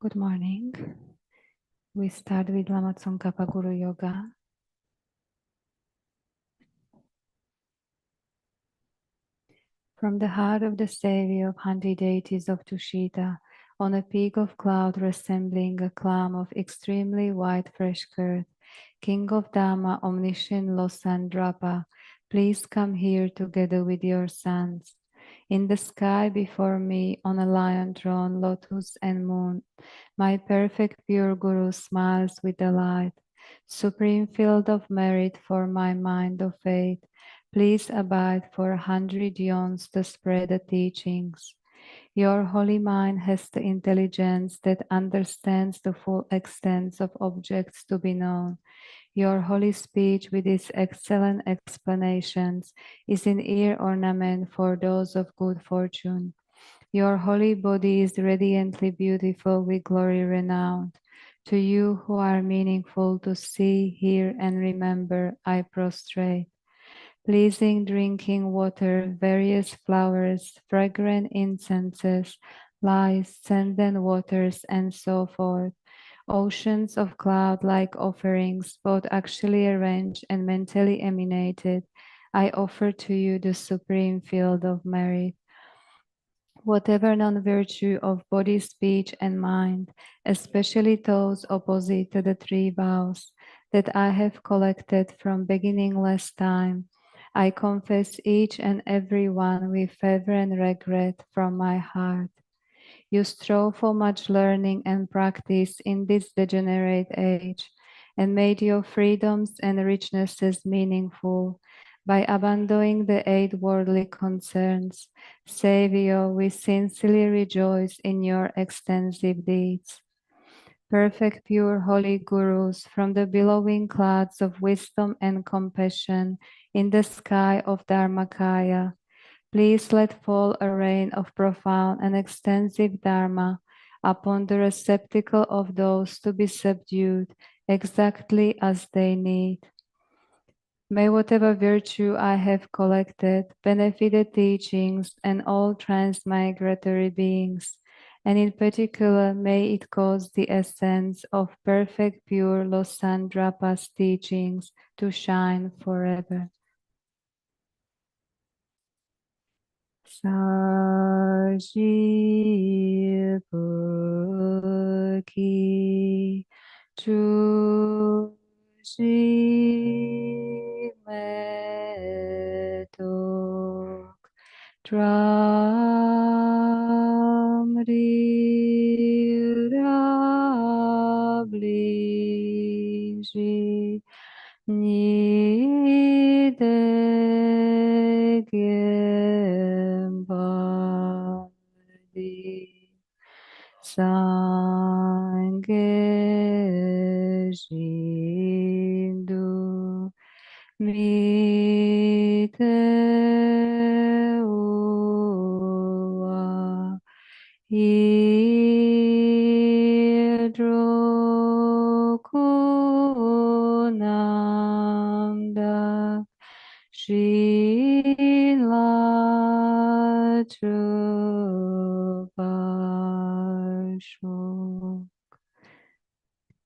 Good morning. We start with Lama Tsongkhapa Guru Yoga. From the heart of the Savior of 100 deities of Tushita, on a peak of cloud resembling a clam of extremely white fresh curd, King of Dhamma, omniscient Losandrapa, please come here together with your sons. In the sky before me, on a lion throne, lotus and moon, my perfect pure Guru smiles with delight. Supreme field of merit for my mind of faith, please abide for 100 yons to spread the teachings. Your holy mind has the intelligence that understands the full extent of objects to be known. Your holy speech with its excellent explanations is an ear ornament for those of good fortune. Your holy body is radiantly beautiful with glory renowned. To you who are meaningful to see, hear, and remember, I prostrate. Pleasing drinking water, various flowers, fragrant incenses, lice, scented waters, and so forth. Oceans of cloud-like offerings, both actually arranged and mentally emanated, I offer to you the supreme field of merit. Whatever non-virtue of body, speech, and mind, especially those opposite to the three vows that I have collected from beginningless time, I confess each and every one with fervor and regret from my heart. You strove for much learning and practice in this degenerate age, and made your freedoms and richnesses meaningful by abandoning the 8 worldly concerns. Savior, we sincerely rejoice in your extensive deeds. Perfect, pure, holy Gurus, from the billowing clouds of wisdom and compassion in the sky of Dharmakaya, please let fall a rain of profound and extensive Dharma upon the receptacle of those to be subdued exactly as they need. May whatever virtue I have collected benefit the teachings and all transmigratory beings, and in particular may it cause the essence of perfect pure Losandrapa's teachings to shine forever. Sajipuki Chujimetok Tramrirabli Nidegembadi Sangeshindu Miteua Hidrokunanda Srila Trupasho.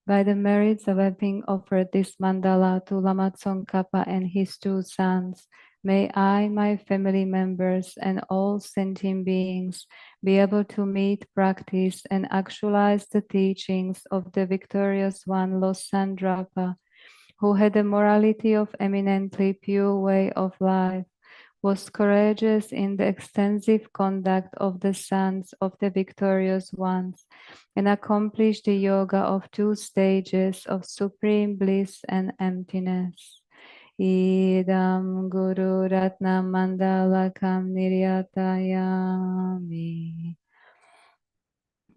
By the merits of having offered this mandala to Lama Tsongkhapa and his 2 sons, may I, my family members, and all sentient beings be able to meet, practice, and actualize the teachings of the victorious one, Losandrapa, who had a morality of eminently pure way of life, was courageous in the extensive conduct of the sons of the victorious ones, and accomplished the yoga of 2 stages of supreme bliss and emptiness. Idam Guru Ratna Mandalakam Niryatayami.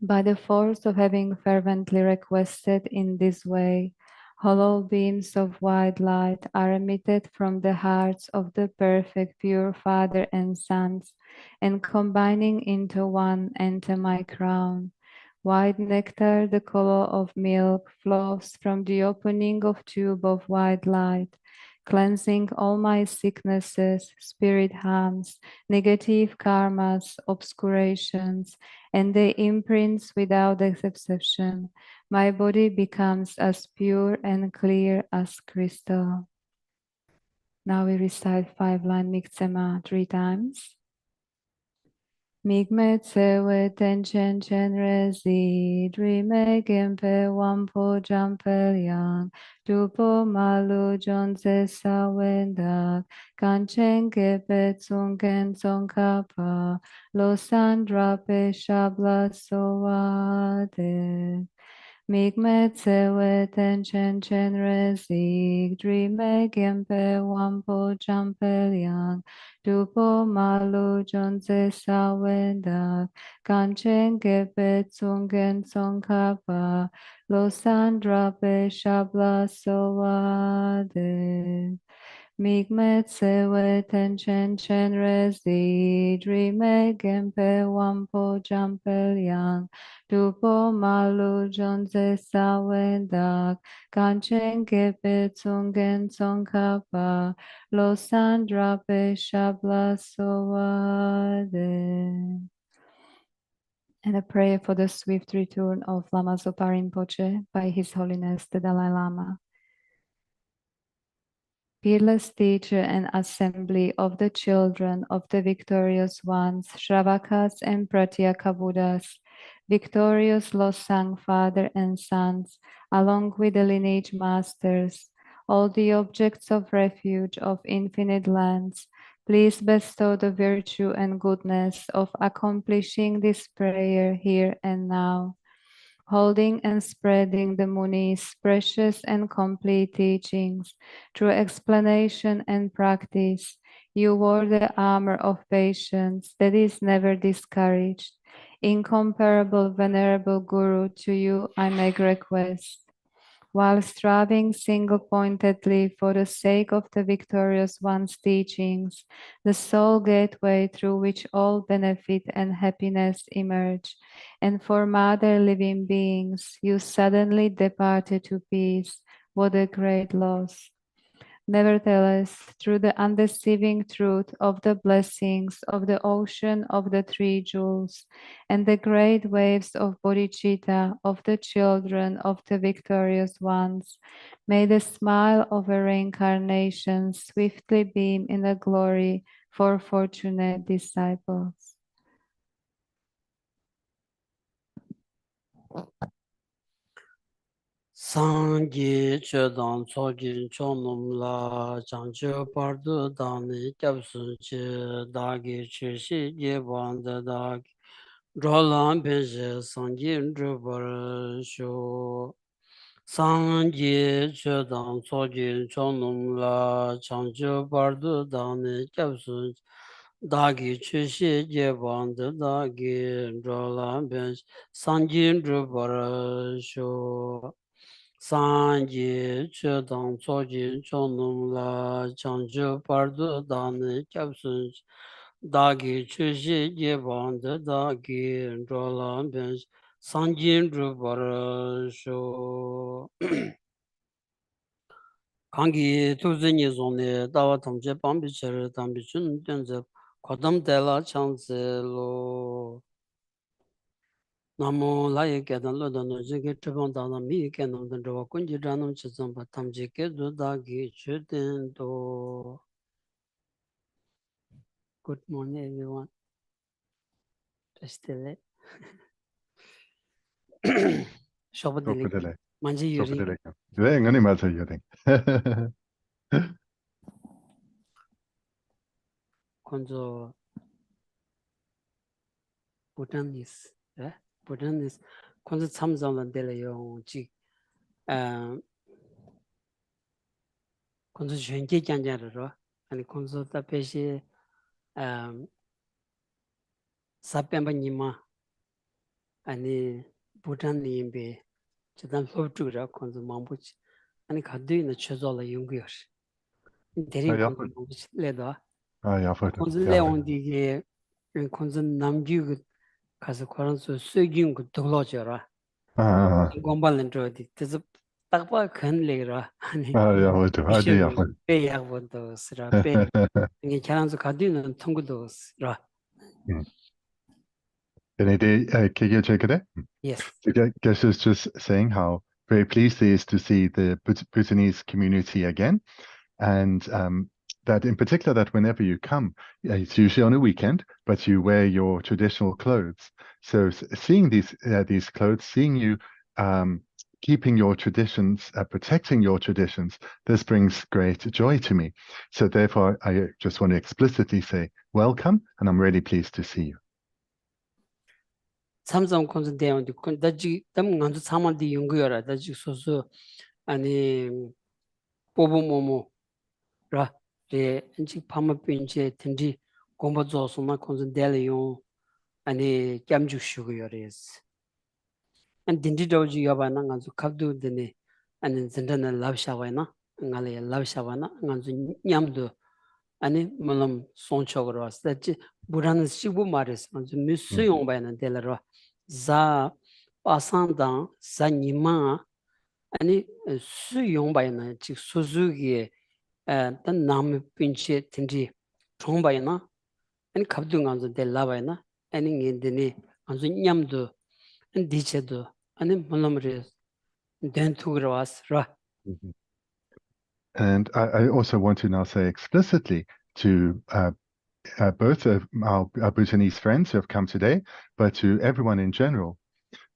By the force of having fervently requested in this way, hollow beams of white light are emitted from the hearts of the perfect pure Father and Sons, and combining into one enter my crown. White nectar, the color of milk, flows from the opening of tube of white light, cleansing all my sicknesses, spirit harms, negative karmas, obscurations, and the imprints without exception. My body becomes as pure and clear as crystal. Now we recite 5-line Miksema 3 times. Migme tsewe tenchen chen rezi, drime gempe wampo jampel yang, dupo malu jonze sawendak, kanchen gepe tsungen tsongkapa, losan drape shabla soade. Migme tsewe tenchen chen rezi, drime gempe wampo jampel yang, dupo malu jonze sawenda kanchen gepe tsungen tsongkapa losandra pe shabla soade. Migme tsewe tenchen chen rezi drime gempe wampo jampel yang dupo malu jonze sawenda kanchen gepe tsungen tsongkapa Losandra pe shabla soade. And a prayer for the swift return of Lama Zopa Rinpoche by His Holiness the Dalai Lama. Peerless teacher and assembly of the children of the victorious ones, Shravakas and Pratyeka Buddhas, victorious Losang father and sons, along with the lineage masters, all the objects of refuge of infinite lands, please bestow the virtue and goodness of accomplishing this prayer here and now, holding and spreading the Muni's precious and complete teachings through explanation and practice. You wore the armor of patience that is never discouraged. Incomparable venerable Guru, to you I make request. While striving single-pointedly for the sake of the victorious one's teachings, the sole gateway through which all benefit and happiness emerge, and for mother living beings, you suddenly departed to peace. What a great loss! Nevertheless, through the undeceiving truth of the blessings of the ocean of the three jewels and the great waves of bodhicitta of the children of the victorious ones, may the smile of a reincarnation swiftly beam in the glory for fortunate disciples. Sangye Chodang Tsogin Chonum La Changcho Pardu Dani Kyabsun Che Dagi Cheshi Yebanda Dagi Roland Penche Sangye Drubar Sho Sangye Chodang Tsogin Chonum La Changcho Pardu Dani Kyabsun Dagi Cheshi Yebanda Dagi Roland Penche Sangye Drubar Sho Sanje Chodang Tsogin Chonum La Changcho Pardu Dani Kyabsun Dagi Chushi Yebanda Dagi Roland Bench Sanjin Drubar Sho Kangi Tuzini Zone Dawa Tamche Pambicher Tambichun Denze Kodam Dela Changse Lo Namo laye kedan lo da no jige tribon da na mi ke no den ro kun ji ranum chi zam ba tam ji ke do da gi chu den do. Good morning everyone. Stelle. Shobadeli. Shobadele. Manji yuri. Shobadele. 네, ngani 맞아 yuri. Konzo Bhutanese. Bhutanese. Konzo 참zam la dele yo ji. konzo zhenge janjar ro. Ani konzo ta peshi sapemba nima. 아니 부탄 님베 저단 소주라 건조 망부치 아니 가드이나 쳐줘라 연구여 대리 야, 건조 망부치 레다 야, 퍼다. 건조 야, 레온디게 건조 남규 가서 그런서 쇠긴 거 돌아져라 아, 공발렌저디 뜻 딱바 큰레라 아니 야버드 하디 미션 야버드. 배야본도 스라 배 이게 자랑서 가디는 통구도 스라 Denny, Kigya Chekade? yes Geshe is just saying how very pleased he is to see the Bhutanese community again, and that in particular that whenever you come, it's usually on a weekend, but you wear your traditional clothes. So seeing these clothes, seeing you keeping your traditions, protecting your traditions, this brings great joy to me. So therefore, I just want to explicitly say welcome, and I'm really pleased to see you. 삼성 콘서 대원디 다지 담 간주 사만디 연구여라 다지 소소 아니 뽀뽀모모라 제 인식 파마빈제 텐디 공부조소마 콘서 대리용 아니 감주시고요레스 안 딘디도지 여바나 간주 갑두드네 아니 진짜는 랍샤와나 응알에 랍샤와나 간주 냠도 아니 물론 손쪽으로 왔지 불안은 시부 말했어 간주 미스 용바는 데라로 자 파산당 자니마 아니 수용바이나 즉 수수기에 단 나무 핀체 텐디 총바이나 아니 갑두 간주 데라바이나 아니 겐데니 간주 냠도 디체도 아니 물론으로 된투그로 왔어. And I also want to now say explicitly to both of our Bhutanese friends who have come today, but to everyone in general,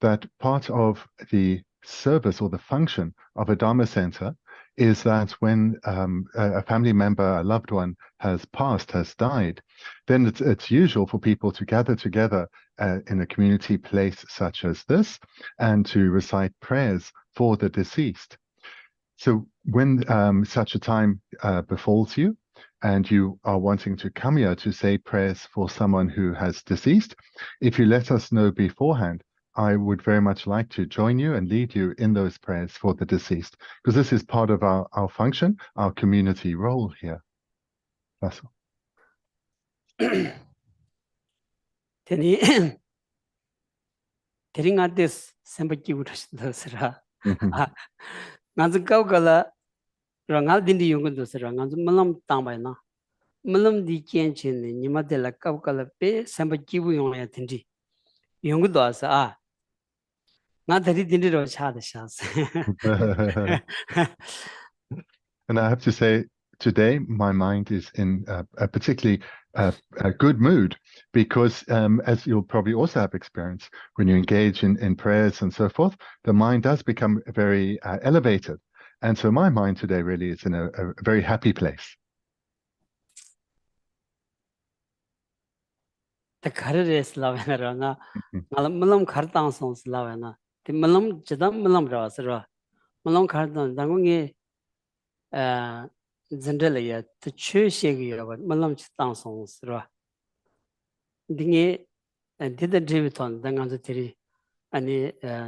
that part of the service or the function of a Dharma center is that when a family member, a loved one has passed, has died, then it's usual for people to gather together in a community place such as this and to recite prayers for the deceased. So when such a time befalls you and you are wanting to come here to say prayers for someone who has deceased, if you let us know beforehand, I would very much like to join you and lead you in those prayers for the deceased, because this is part of our function, our community role here. That's all. 테니 테링아데스 셈바키 우르스더스라 아 나즈 까우가라 랑알 딘디 용건도스라 나즈 말람 땅바이나 말람 디켄체네 니마델라 까우가라 베 셈바키 부용야 딘디 용건도 와서 아 나들이 딘디로 차다샤스 And I have to say, today my mind is in a particularly a good mood, because as you'll probably also have experienced, when you engage in prayers and so forth, the mind does become very elevated. And so my mind today really is in a very happy place. The Karares Lavana, Malam Kartan Lavana, the Malam Jadam Malam Rasra, Malam Kartan, Dangungi Zendelia, the church Malam Chitan Sons Ra. Dingy and did the Driviton, Dangan the Tiri, and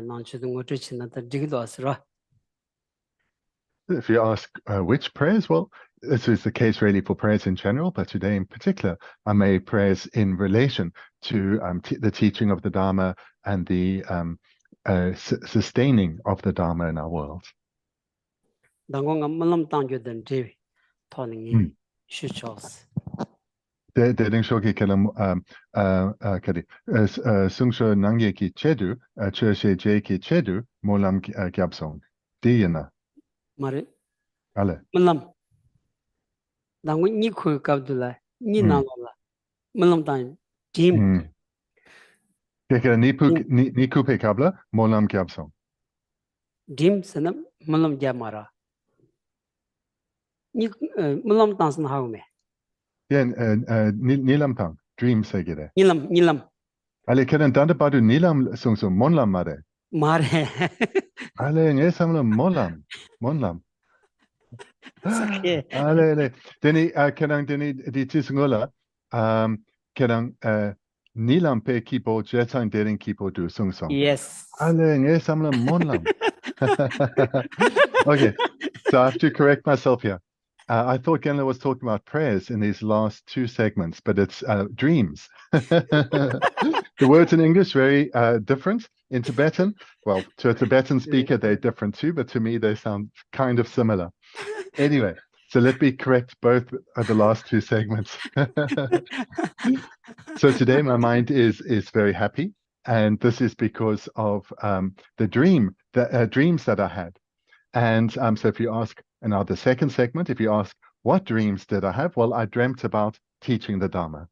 non-chudung rich in the Digidos Ra. If you ask which prayers, well, this is the case really for prayers in general, but today in particular, I made prayers in relation to the teaching of the Dharma and the sustaining of the Dharma in our world. Deling shoki kelam kadi sungsho nangye ki chedu chöshe je ki chedu molam gyabsong diyana. Mare. Ale. Malam. Dangu ni ku kabdula ni nalola. Malam tan dim. Kekera ni ku pe kabla molam gyabsong. Dim sanam malam gyamara. Ni malam tan san haume. Yen nilam tang dream segire. Nilam. Ale keren danda badu nilam sungsung monlam mare. Mare. Ale nge samla monlam. Okay. Ale deni kerang deni di tisungula kerang nilam pe kipo jetang dering kipo du sungsong. Yes. Ale nge samla monlam. Okay, so I have to correct myself here. I thought Genla was talking about prayers in these last two segments, but it's dreams. The words in English very different. In Tibetan, well, to a Tibetan speaker, they're different too, but to me, they sound kind of similar. Anyway, so let me correct both the last two segments. So today my mind is very happy, and this is because of the dreams that I had. And so if you ask, and now the second segment, if you ask, what dreams did I have? Well, I dreamt about teaching the Dharma.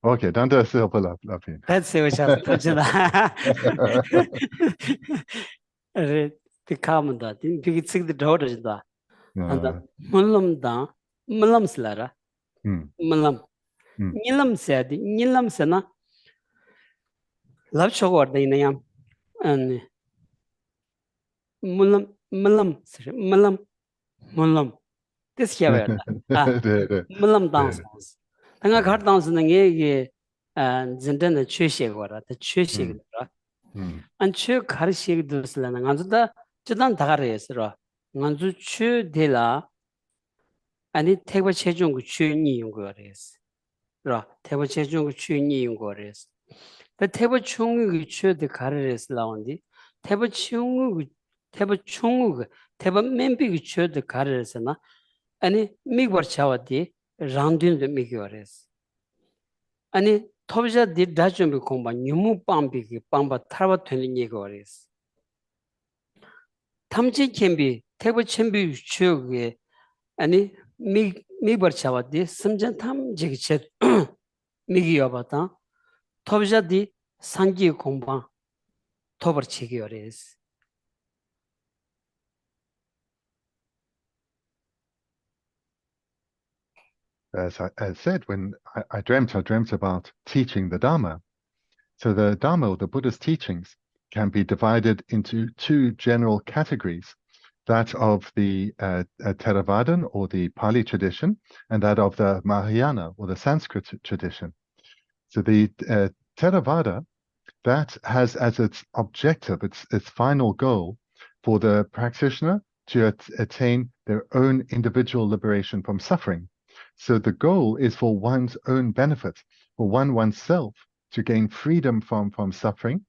Okay, don't do a silver love you. That's it, which I become that. Big the daughter that. And the Mulam da, Mulam slara, Mulam. Nilam said, Nilam sena. Love show what they name. And Mulam, Mulam. This here. Mulam dances. And I got dance in the and then the church, the church. And chu Karshi Duslan, and the Judan Taris, Nanzu Chu de la, and it take a chejung chu ni yungores. Ra, take a chejung chu ni yungores. The table chung chu the Karis laundi, table chung, table membi chu the Karisana, and it mig what chawati, rounding the migores. And it Tobja did Dajum become a new Pambi, Pamba Tara 20 Nigores. Tamji can be table chambi chug, and it me barchawadi, Samjan Tam Jigchet Migi Obata, Tobja di Sanji Kumba, Tober Chigores. As I said, when I dreamt about teaching the Dharma. So the Dharma, or the Buddha's teachings, can be divided into two general categories, that of the Theravadan, or the Pali tradition, and that of the Mahayana, or the Sanskrit tradition. So the Theravada, that has as its objective, its final goal, for the practitioner to attain their own individual liberation from suffering. So the goal is for one's own benefit, for oneself to gain freedom from suffering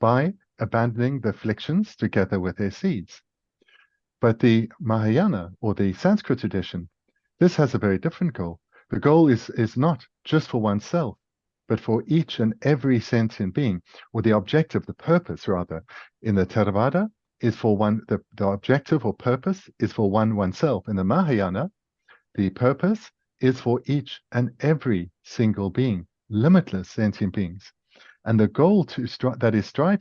by abandoning the afflictions together with their seeds. But the Mahayana, or the Sanskrit tradition, this has a very different goal. The goal is not just for oneself, but for each and every sentient being, or the objective, the purpose rather, in the Theravada is for one, the objective or purpose is for oneself. In the Mahayana, the purpose is for each and every single being, limitless sentient beings. And the goal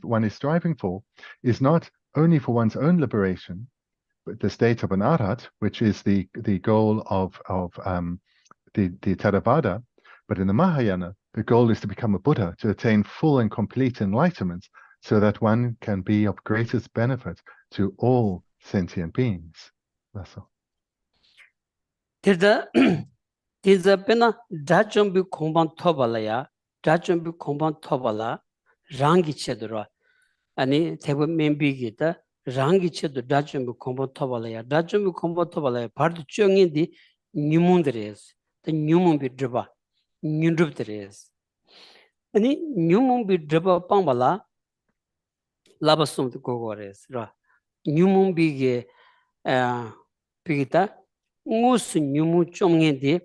one is striving for is not only for one's own liberation, but the state of an arhat, which is the goal of the Theravada. But in the Mahayana, the goal is to become a Buddha, to attain full and complete enlightenment, so that one can be of greatest benefit to all sentient beings. That's all. There's a pena Dajumbi Kumban Tobalaya, Dajumbi Kumban Tobala, Rangi Chedra, and it table membigita, Rangi Chedu Dajumbi Kumban Tobalaya, Dajumbi Kumban Tobalaya, part of Chung in the Numundres, the Numumbi Driba, Nundrupteres. And it Numumbi Driba Pambala, Labasum to Gogores, Ra, Numumbi Pigita, Mus Numu Chung in the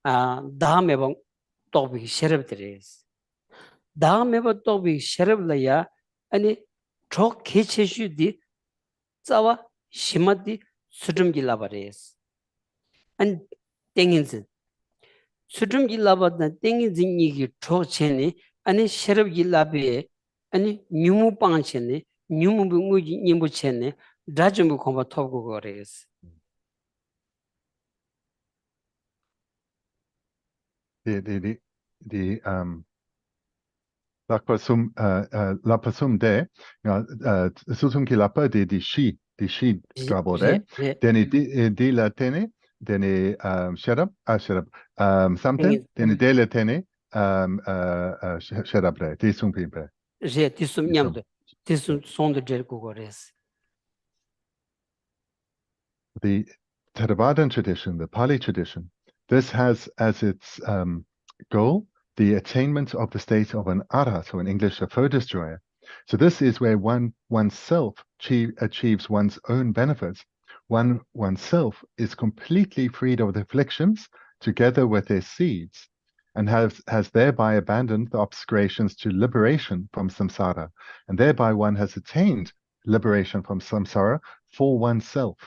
다음에번 또비 셔럽들이스. 다음에번 또비 셔럽라야 아니 저 개체슈디 자와 심하디 수dum길라바레스. 안 땡인즈 수dum길라바다 땡인즈니기 조체니 아니 셔럽길라베 아니 뉴무빵체니 뉴무부무지 님부체니 다좀부 콤바 토고 거레스. The lapasum de susum ki lapa de shi strabore deni di la tene deni sharab something deni de la tene sharabre de sum pimpe je tisum nyamde tisum sonde der gores. The Theravadan tradition, the Pali tradition, this has as its goal the attainment of the state of an arhat, or in English, a foe destroyer. So this is where oneself achieves one's own benefits. Oneself is completely freed of the afflictions together with their seeds, and has thereby abandoned the obscurations to liberation from samsara, and thereby one has attained liberation from samsara for oneself.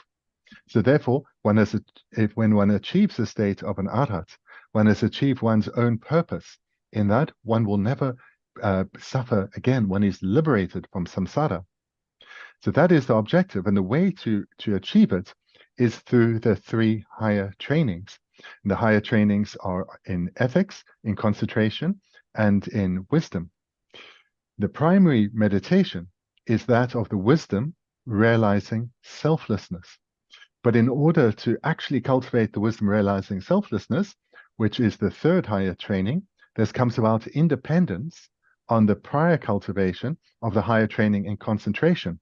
So therefore, when one achieves the state of an arhat, one has achieved one's own purpose. In that, one will never suffer again. One is liberated from samsara. So that is the objective, and the way to achieve it is through the 3 higher trainings. And the higher trainings are in ethics, in concentration, and in wisdom. The primary meditation is that of the wisdom realizing selflessness. But in order to actually cultivate the wisdom realizing selflessness, which is the 3rd higher training, this comes about independence on the prior cultivation of the higher training in concentration.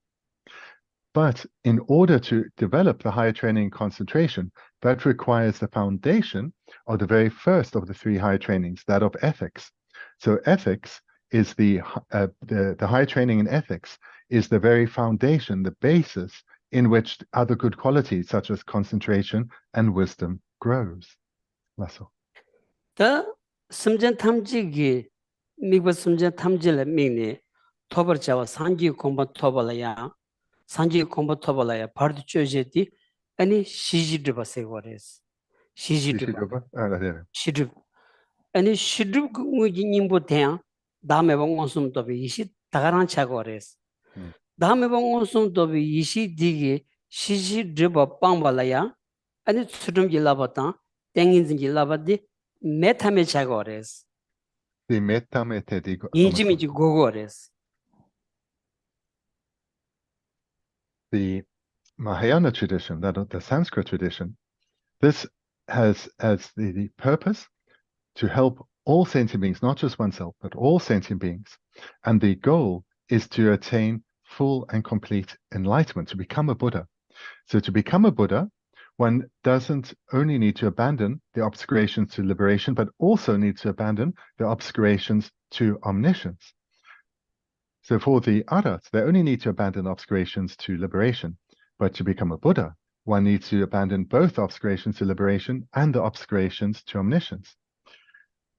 But in order to develop the higher training in concentration, that requires the foundation of the very first of the 3 higher trainings, that of ethics. So ethics is the higher training in ethics is the very foundation, the basis in which other good qualities such as concentration and wisdom grows. Lasso. The Samjan Tamjigi Migwa Samjan Tamjila Mini Toberjawa Sanji Combat Tobalaya Sanji Combat Tobalaya part Chojeti any Shiji Driba Segores. Shiji Driba. Shidrib. Any Shidrib Nimbotea Damebong Onsum Tobi Ishi Tagaran Chagores. Damebong Onsum Tobi Ishi Digi Shiji Driba Pambalaya and it's Sudum Gilabatan, Tangins in Gilabadi. Metame chagores. The metame te digo. Injimiji gogores. The Mahayana tradition, that of the Sanskrit tradition, this has as the purpose to help all sentient beings, not just oneself, but all sentient beings. And the goal is to attain full and complete enlightenment, to become a Buddha. So to become a Buddha, one doesn't only need to abandon the obscurations to liberation, but also needs to abandon the obscurations to omniscience. So for the arhats, they only need to abandon obscurations to liberation. But to become a Buddha, one needs to abandon both obscurations to liberation and the obscurations to omniscience.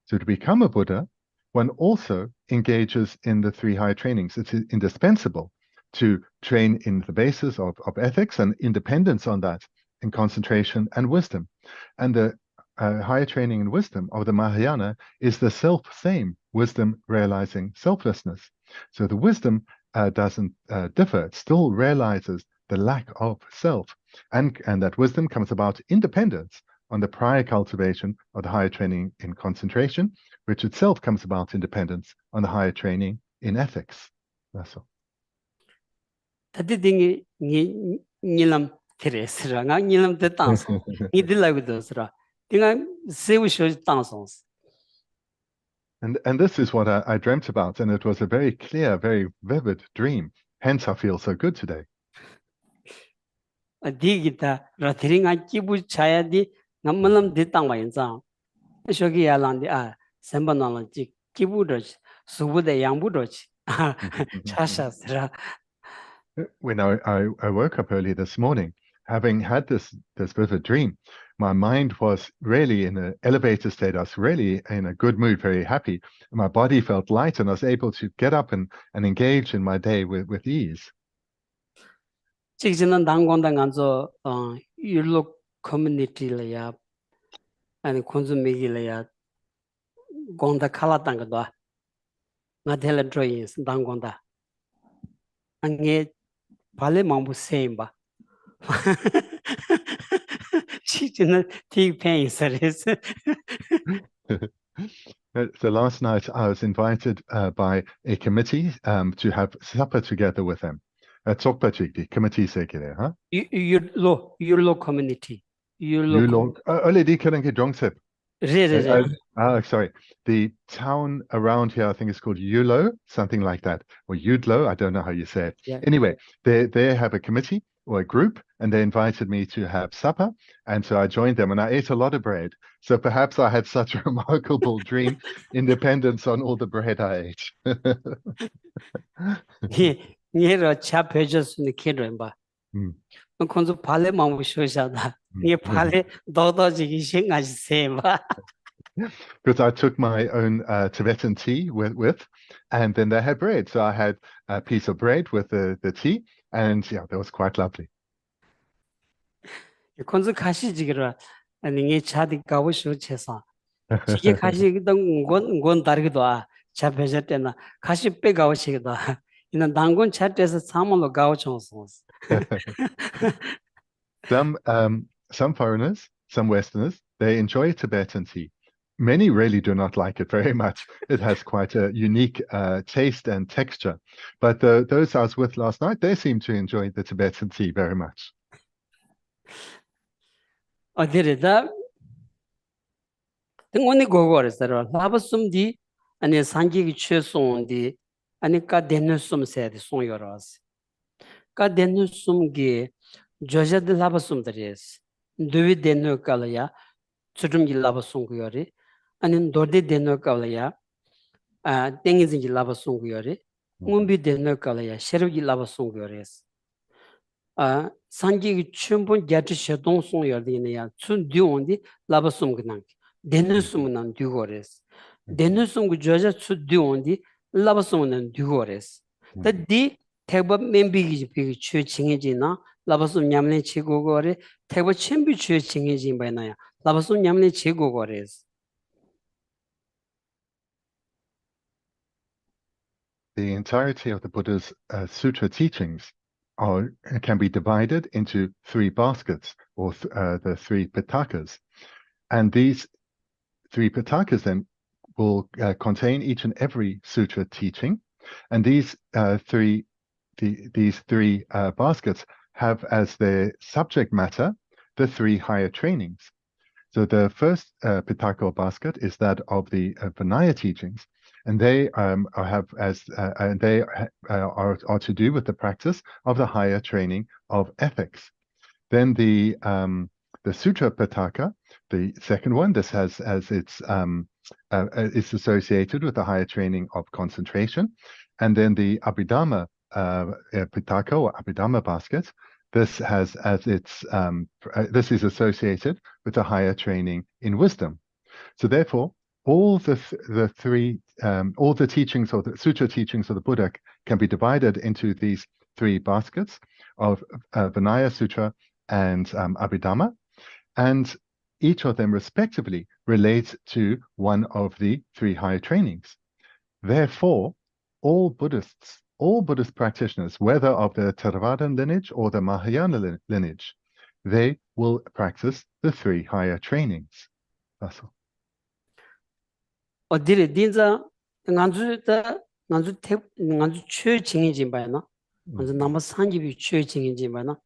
So to become a Buddha, one also engages in the 3 higher trainings. It's indispensable to train in the basis of ethics and independence on that, in concentration and wisdom. And the higher training in wisdom of the Mahayana is the self-same wisdom realizing selflessness. So the wisdom doesn't differ. It still realizes the lack of self. And that wisdom comes about independence on the prior cultivation of the higher training in concentration, which itself comes about independence on the higher training in ethics. That's all. Teresra, Nilam de Tanson, Nidilagosra, Dinga Sewisho Tansons. And this is what I dreamt about, and it was a very clear, very vivid dream. Hence, I feel so good today. A digita, Ratiringa Kibu Chayadi, Namalam de Tangwayanzang, Shogi Alandi, Sembanology, Kibudoch, Subuda Yambudoch, Chashasra. When I woke up early this morning, having had this vivid dream, my mind was really in an elevated state. I was really in a good mood, very happy. My body felt light, and I was able to get up and engage in my day with ease. Chixinan Dangwanda Ganzo, you look community layer and consume layer Gonda Kalatangada, Natella Drawings, Dangonda. And yet, Palemambu Samba. She didn't take pain, serious. So last night I was invited by a committee to have supper together with them. Tsokpachik, committee sekere, huh? Your low community. Sorry. The town around here, I think it's called Yulo, something like that, or Yudlo. I don't know how you say it. Yeah. Anyway, they have a committee or a group, and they invited me to have supper. And so I joined them, and I ate a lot of bread. So perhaps I had such a remarkable dream in dependence on all the bread I ate. 니로 차 배졌으니 키로 봐. 콘주 발레 마무 쇼샤다. 니 발레 너더지기 생각이 세봐. Because I took my own Tibetan tea with, and then they had bread. So I had a piece of bread with the tea, and yeah, that was quite lovely. 콘주 가시지기로 아니 니 차디 가고 쇼체서. 지게 가시던 건 다르기도 아. 차 배졌 때나 가시 빼 가고 시기도. 이는 당군 차트에서 사물로 가고 청소. Some foreigners, some Westerners, they enjoy Tibetan tea. Many really do not like it very much. It has quite a unique taste and texture. But those I was with last night, they seem to enjoy the Tibetan tea very much. 어디래다? 등원이 고고랬어요. 라버숨디 아니 산기기 최송디 아니 까 데누숨 세디 송여러스. 까 데누숨기 조자드 라버숨들이스. 두위 데누 깔야 수tum기 라버숨고요리 아니 도데 데누 깔야 아 땡이진기 라버숨고요리 문비 데누 깔야 셰르기 라버숨고요리스. 아 산기기 춘분 야트 셔동송여리네야 춘디온디 라버숨그난 데누숨은 듀고레스. 데누숨고 조자 춘디온디 라버숨은 듀고레스. 더디 태법 멤비기 비기 추칭해지나 라버숨 냠네 치고고레 태법 쳔비 추칭해지 바나야 라버숨 냠네 치고고레스. The entirety of the Buddha's sutra teachings can be divided into three baskets, or the three pitakas. And these three pitakas then will contain each and every sutra teaching. And these three baskets have as their subject matter the three higher trainings. So the first pitaka or basket is that of the Vinaya teachings, and they are to do with the practice of the higher training of ethics. Then the Sutra Pitaka, the second one, this has as its is associated with the higher training of concentration, and then the Abhidhamma Pitaka or Abhidhamma basket. This has as its this is associated with a higher training in wisdom. So therefore, all the teachings or the sutra teachings of the Buddha can be divided into these three baskets of Vinaya Sutra and Abhidhamma, and each of them respectively relates to one of the three higher trainings. Therefore, all Buddhist practitioners, whether of the Theravadan lineage or the Mahayana lineage, they will practice the three higher trainings. That's all. 어디래 딘자 nganzu chö chingi jimbayana nganzu namba sanjibi chö chingi jimbayana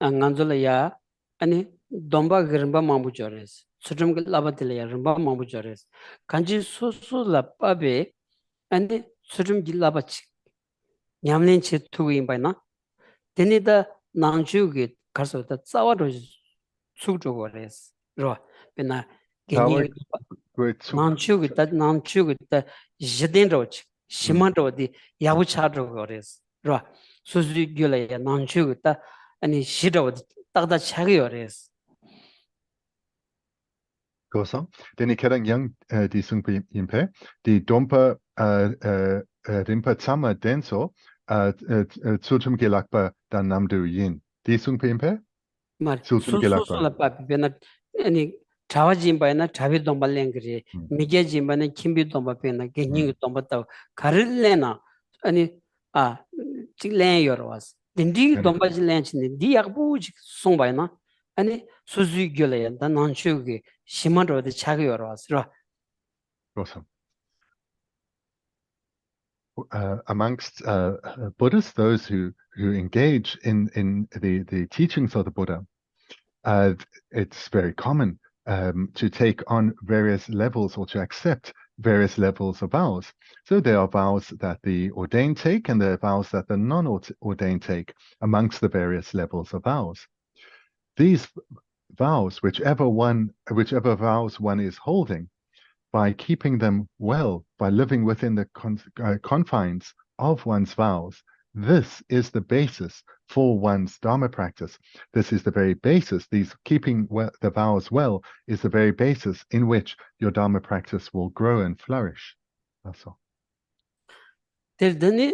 nganzu la ya ani domba rimba mambu jores Tsultrim ke labatila ya rimba mambu jores kanji su la pabe ani Tsultrim ki labachik nyamlen che tugu imbayana teni da nangchu ki karso da tsawa roji tsukchu gores ro pena genyi nangchu ki da jidin roji shiman roji yabu cha gores ro susu gyola ya nangchu ki da ani shiro takda chagi gores Gosam, den kerang yang di sungpi impe, di dompa rimpa tsama denso Tsultrim ke lakpa dan namdu yin. Di sungpi impe? Mar Tsultrim ke lakpa. la pa bena ani chawa jimba na chabi domba lengri mige jimba na kimbi domba pena genyi domba ta karillena ani a chiglen yorwas dindi domba jilen chin di yakbu songba na ani suzu gyole da nanchu ge shimaro de chagi yorwas ro Awesome. Amongst Buddhists, those who engage in the teachings of the Buddha, it's very common to take on various levels or to accept various levels of vows. So there are vows that the ordained take, and there are vows that the non-ordained take amongst the various levels of vows. These vows, whichever vows one is holding, by keeping them well, by living within the confines of one's vows, this is the basis for one's Dharma practice. This is the very basis. Keeping the vows well is the very basis in which your Dharma practice will grow and flourish. That's all. Terdani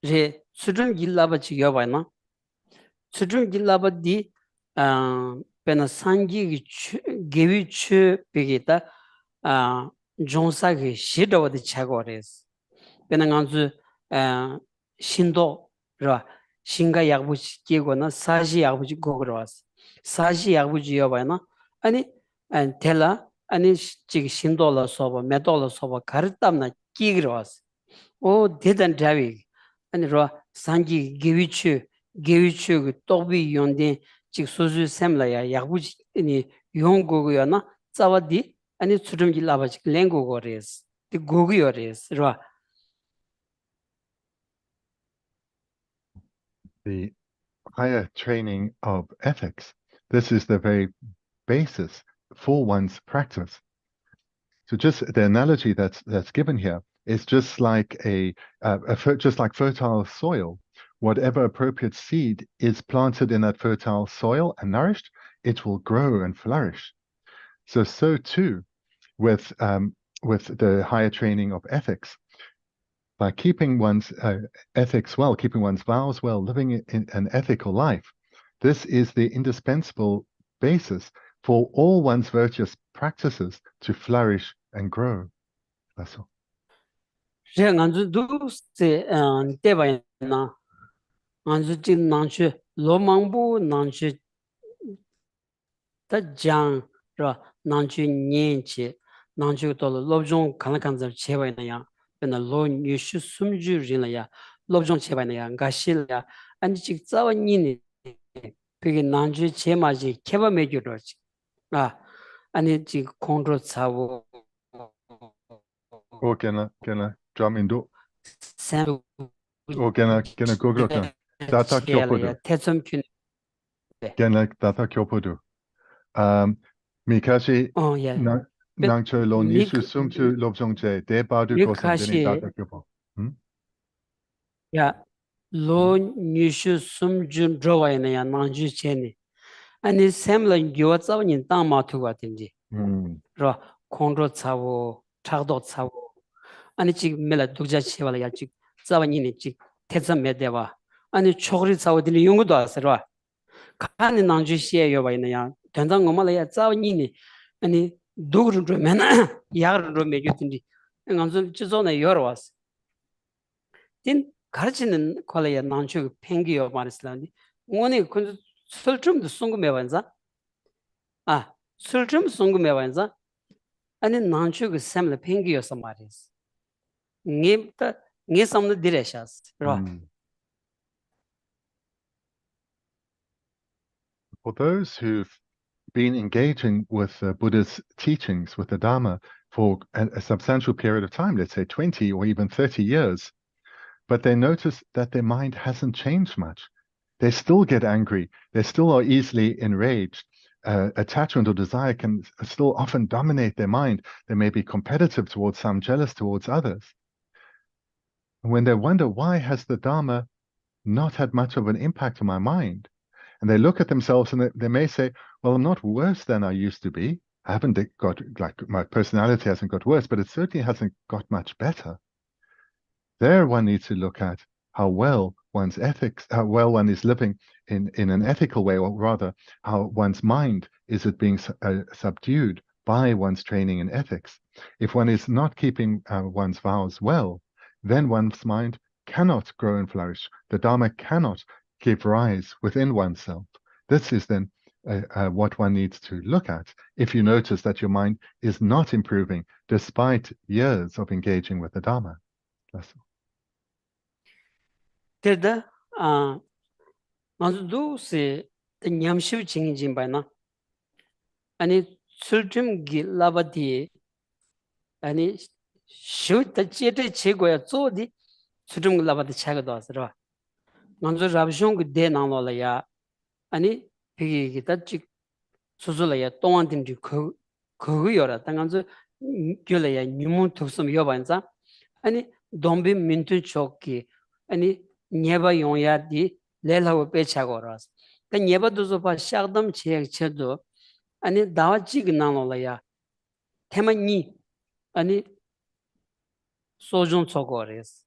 re Tsultrim gillaba chi yoba na. Tsultrim gillaba di pena sangi gewi chu pegita jonsa ge shidawa di chagores. Pena nganzu shindo ra shinga yagbuchi kiego na saji yagbuchi gogros. Saji yagbuchi yoba na. Ani tela ani chig shindo la soba medo la soba karitam na kigros. O dedan dravi ani ro sanji gewichu tobi yonde chik sozu semla ya yagbuji ani yongo ya na zawadi ani Tsultrim gi laba chik lengo go res ti gogu yo res ro. The higher training of ethics, this is the very basis for one's practice. So just the analogy that's given here is just like just like fertile soil. Whatever appropriate seed is planted in that fertile soil and nourished, it will grow and flourish. So too with the higher training of ethics. By keeping one's ethics well, keeping one's vows well, living in an ethical life, this is the indispensable basis for all one's virtuous practices to flourish and grow. That's all. Je nganzu du se deba na nganzu jin nanchu lo mangbu nanchu ta jang ro nanchu nyenche nanchu to lobjong kana kanzar cheba na ya pena lo nyushu sumju rin ya lobjong cheba na ya ngashil ya ani chik zawa ni pege nanchu chema ji keba megyo ro ani chik kontro tsawo O gena drum indo. sam O gena gogro data kyopodu. tetsom kyun Gena data kyopodu. Mikashi oh yeah nangcho lo nishu sumchu lobjongche de badu kosam geni data kyopo. Ya lo nyushu sumjun drowa ina ya nangju cheni. Ani semla gyo tsawa nin tang ma tuwa tinji. Ro kondro tsawo, chakdo tsawo. Ani chik mela dukja chewa la ya chik tsawa nini chik tetsa medewa. Ani chokri tsawo dini yungu do asa ro. Kani nangju xie yo ba ina ya. Tenzang ngoma la ya tsawa nini. Ani dukru dro mena yagru dro me gyo tinji. Nganzu chizo na yoro was. Din 가르치는 콜레야 난추 팽기요 말했을라니 오늘 그 술좀도 송금해반자 술좀 송금해반자 아니 난추 그 샘을 팽기요서 말이스 님다 니 섬도 디레샤스 For those who've been engaging with Buddha's teachings, with the Dharma, for a substantial period of time, let's say 20 or even 30 years, but they notice that their mind hasn't changed much. They still get angry. They still are easily enraged. Attachment or desire can still often dominate their mind. They may be competitive towards some, jealous towards others. And when they wonder, why has the Dharma not had much of an impact on my mind? And they look at themselves and they may say, well, I'm not worse than I used to be. I haven't got, like, my personality hasn't got worse, but it certainly hasn't got much better. There one needs to look at how well one's ethics, how well one is living in an ethical way, or rather, how one's mind is it being subdued by one's training in ethics. If one is not keeping one's vows well, then one's mind cannot grow and flourish. The Dharma cannot give rise within oneself. This is then what one needs to look at if you notice that your mind is not improving despite years of engaging with the Dharma. That's all. Teda manzu se the nyamshu chingin by na ani Tsultrim gi labadi 아니 슈트 제대 제고야 조디 수중 라바드 차가도 왔어 먼저 잡숑 그 대나노라야 아니 비기 기타직 수술이야 동안팀지 그거여라 당간저 결래야 뉴문 특성 여반자 아니 dombi mintu chokki ani nyeba yongya di lelawo pechagoras ka nyeba dozo pa shagdam chek chedo ani dawa chig nanola ya tema ni ani sojon chogores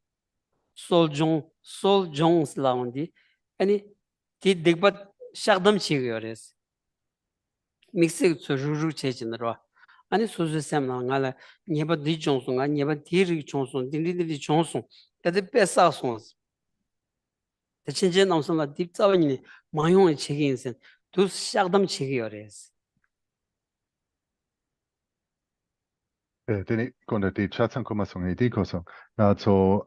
soljong slaundi ani ti digbat shagdam chigores mixik chururu chejinro 아니 소소 셈나 ngala nyeba di chongso nga nyeba diri chongso diri chongso kade pesa sons de chenje namso la dip tsawani mayong chegi insen du shagdam chegi yores Deni konda di chatsan komasong di kosong. Na so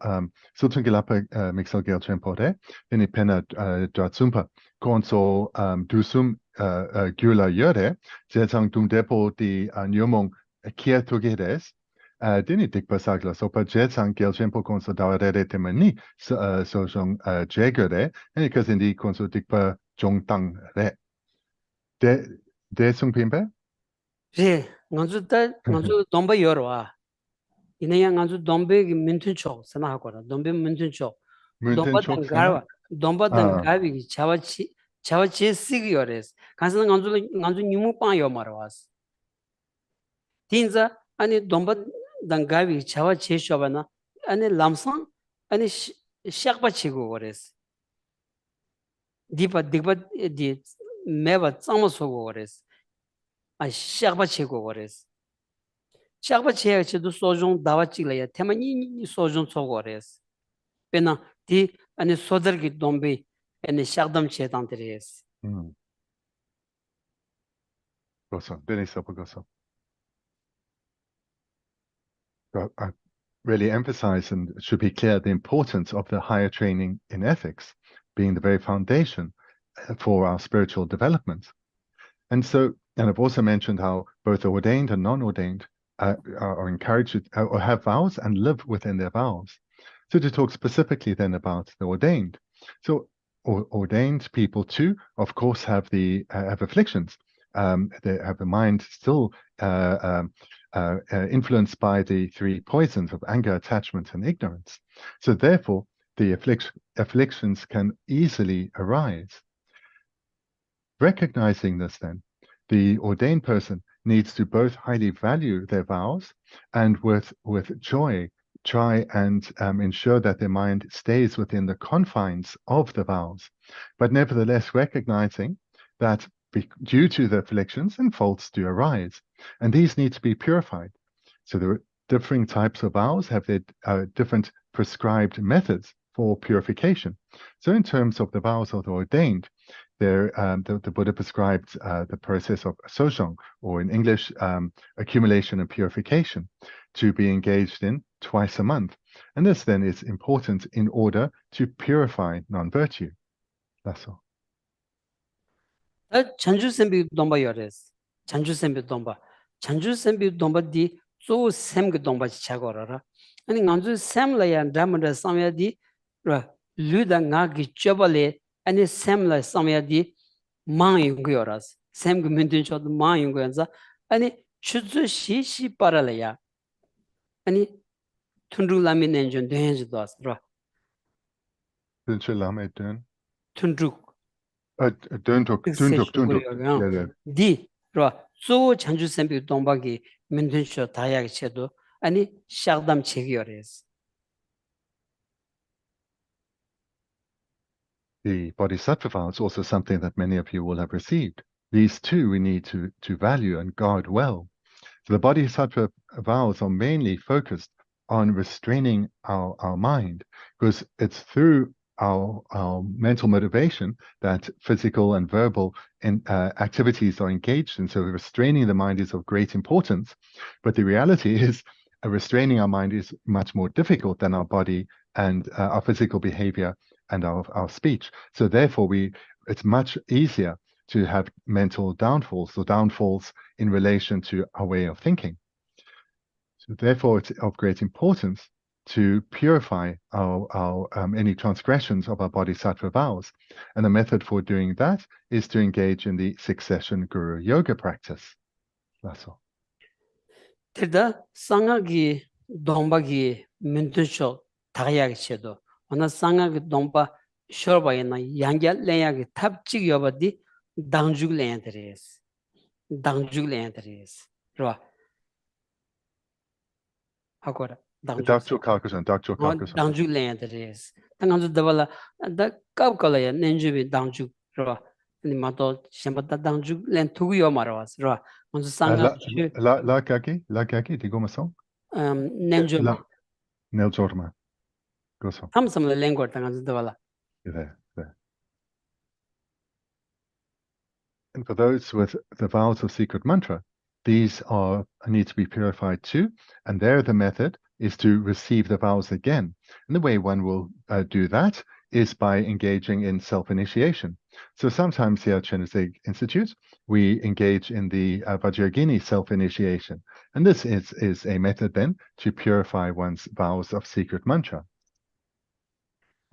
Tsultrim gelapa mixel gel chempore. Deni pena dratsumpa. Kon so dusum gula yore. Zetsang dum depo di nyomong kia togeres. Deni dikpa sagla. So pa zetsang gel chempo kon so dawarere temani so jong jegore. Eni kazindi kon so dikpa jong tang re. De sung pimpe? 제 nganzu da nganzu domba yorwa 이내야 nganzu dombe gi mintun chok sana hakora dombe mintun chok 문텐 domba dan 촉사나? garwa domba dan gabi gi chawachi sig yores kansan nganzu nyumu pa yo marwas tinza ani domba dan gabi gi chawachi shobana ani lamsan ani shakpa chigo gores dipa digba di meba tsama sogo gores 아 shakpa chigo gores shakpa chega chido sojong dawa chiglaya tema ni sojong chogores pena di ani sodar gi dombe ani shakdam chedan teres Goso, Denis Goso. I really emphasize and it should be clear the importance of the higher training in ethics being the very foundation for our spiritual development. And so, and I've also mentioned how both ordained and non-ordained are encouraged or have vows and live within their vows. So to talk specifically then about the ordained. So ordained people too, of course, have afflictions. They have the mind still influenced by the three poisons of anger, attachment, and ignorance. So therefore, the afflictions can easily arise. Recognizing this then, the ordained person needs to both highly value their vows and with joy try and ensure that their mind stays within the confines of the vows, but nevertheless recognizing that due to the afflictions and faults do arise, and these need to be purified. So there are differing types of vows have their different prescribed methods for purification. So in terms of the vows of the ordained, the Buddha prescribed the process of sojong, or in English, accumulation and purification, to be engaged in twice a month. And this then is important in order to purify non-virtue. That's all. chanjusembi domba yores chanjusembi domba di zo sem ge domba chagorara ani nganju sem la ya damra samya di lu da nga gi chobale ani sem la samya di ma yung yoras sem ge mendin chod ma yung yanza ani chuzu shi parala ya ani tundu lamin enjon denj dos tundu Dunduk. Di ro so chanju sembi donbagi mindun sho dayak chedo ani shagdam chegiyores. The Bodhisattva vow is also something that many of you will have received. These too we need to value and guard well. So the Bodhisattva vows are mainly focused on restraining our mind, because it's through our mental motivation that physical and verbal activities are engaged in. So restraining the mind is of great importance. But the reality is restraining our mind is much more difficult than our body and our physical behavior and our speech. So therefore, it's much easier to have mental downfalls or downfalls in relation to our way of thinking. therefore it's of great importance to purify our any transgressions of our bodhisattva vows. And the method for doing that is to engage in the succession guru yoga practice. That's all. Tirda sangagi dongbagi mintuncho tagayagi chedo. Ona sangagi dongba shorbayana yangya lenyagi tabchig yobadi dangjug lenyadres. Dangjug lenyadres. Right. Agora, Dr. Carcassonne. dangjug lenyadres. Tanganzu davala da kabkalaya nenjubi dangjug. Right. Ni mato shambata dangjug len tugu yomarwas. Right. Onzu sanga La gagi, digo mason. nenjuma. Nel jorma. Goso. Tamsam le lengua tanganzu davala. There. And for those with the vows of secret mantra, these need to be purified too. And there the method is to receive the vows again. And the way one will do that is by engaging in self-initiation. So sometimes here at Chenrezig Institute, we engage in the Vajrayogini self-initiation. And this is a method then to purify one's vows of secret mantra.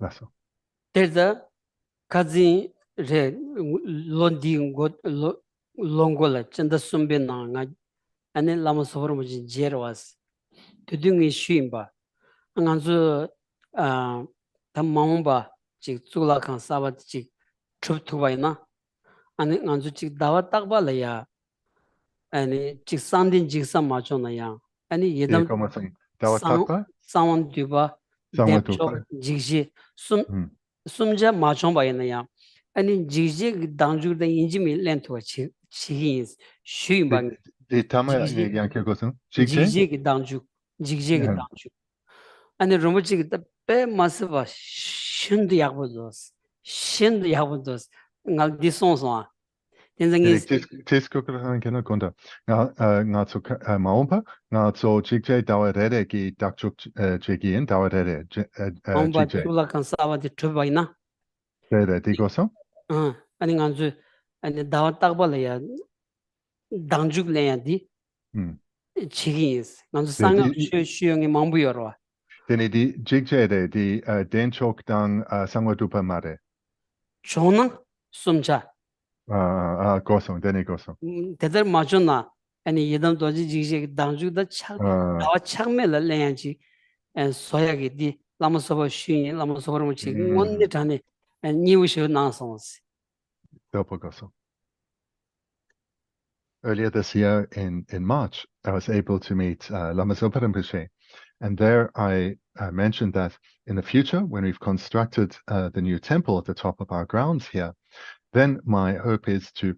That's all. There's a kazi re londi longola chanda sumbe na nga ane lama sohor muji jerwas tudungi shuimba nganzu tam mamumba chik tsula kan sabat chik chup tubai na ane nganzu chik dawa takba la ya ane chik sandin jiksa macho na ya ane yedam sawan duba demcho jikshi sumja machomba yana ya ani jigje dangju da injimi lento chigins shuimba the tama yanke gosun jigje dangju ani romochi da pe masba shindu yagbodos ngal disonso tenzangi Tesco kana konda nga so maompa nga so jigje dawrere ki dakchuk jegien dawrere jigje tula kan sawa de tubaina There, digoso? Ani nganzu ani dawa takbala ya dangjuk le ya di chigis nganzu sanga shuyongi mambu yorwa Deni di jigjede di denchok dang sangwa dupa mare chona sumcha gosong deni gosong tedar machona ani yedam doji jigje dangjuk da chak dawa chakme la le ya ji soyagi di lama soba shuyong lama soba mu chig ngonde tane Earlier this year in March, I was able to meet Lama Zopa Rinpoche, and there I mentioned that in the future, when we've constructed the new temple at the top of our grounds here, then my hope is to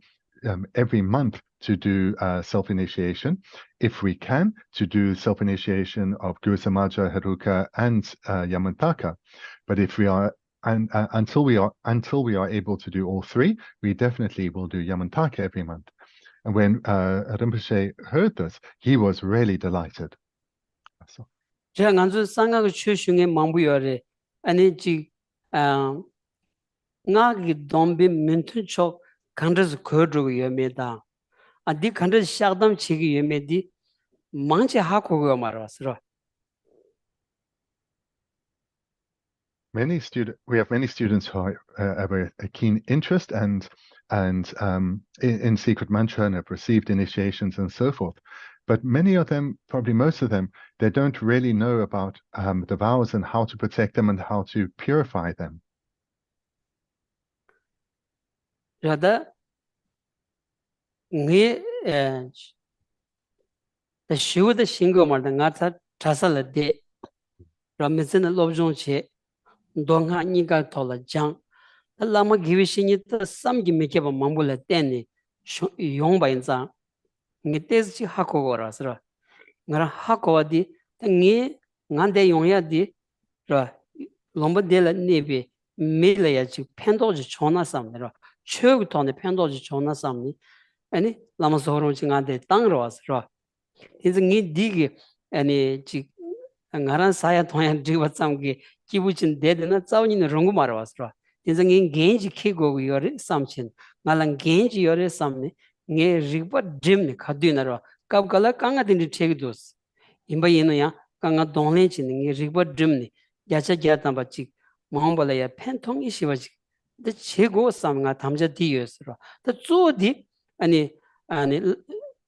every month to do self-initiation, if we can, to do self-initiation of Guru Samaja, Haruka, and Yamantaka. But if we are until we are able to do all three, we definitely will do Yamantaka every month. And when Rinpoche heard this, he was really delighted. So. We have many students who have a keen interest and in secret mantra and have received initiations and so forth. But many of them, probably most of them, they don't really know about the vows and how to protect them and how to purify them. Rada nge the shoe the shingo mar the ngata tasala de ramizin lobjong che donga niga tola jang lama givishin ta samgi mekeba mambula teni yongba inza nge tezchi hako rasra ngara hako di nge ngande yongya di ra lomba de la nebe mele ya chi pendoji chona samra chög tone pendoji chona samni ani lama soron ngande tangro asra is ngi digi ani chi ngaran saya thoyan jiwa samgi kibuchin dedena zawni rongu marwasra is ngi genji kigo yore samchin ngalang genji yore samne nge rigba dim ne khadinaro kabkala kanga din thegdos imba yino ya kanga dongle chi ni riba drim ni yacha gyata ba chi mahombala ya pentong ishi ba chi de chego sam nga tamja di yosro da zo di ani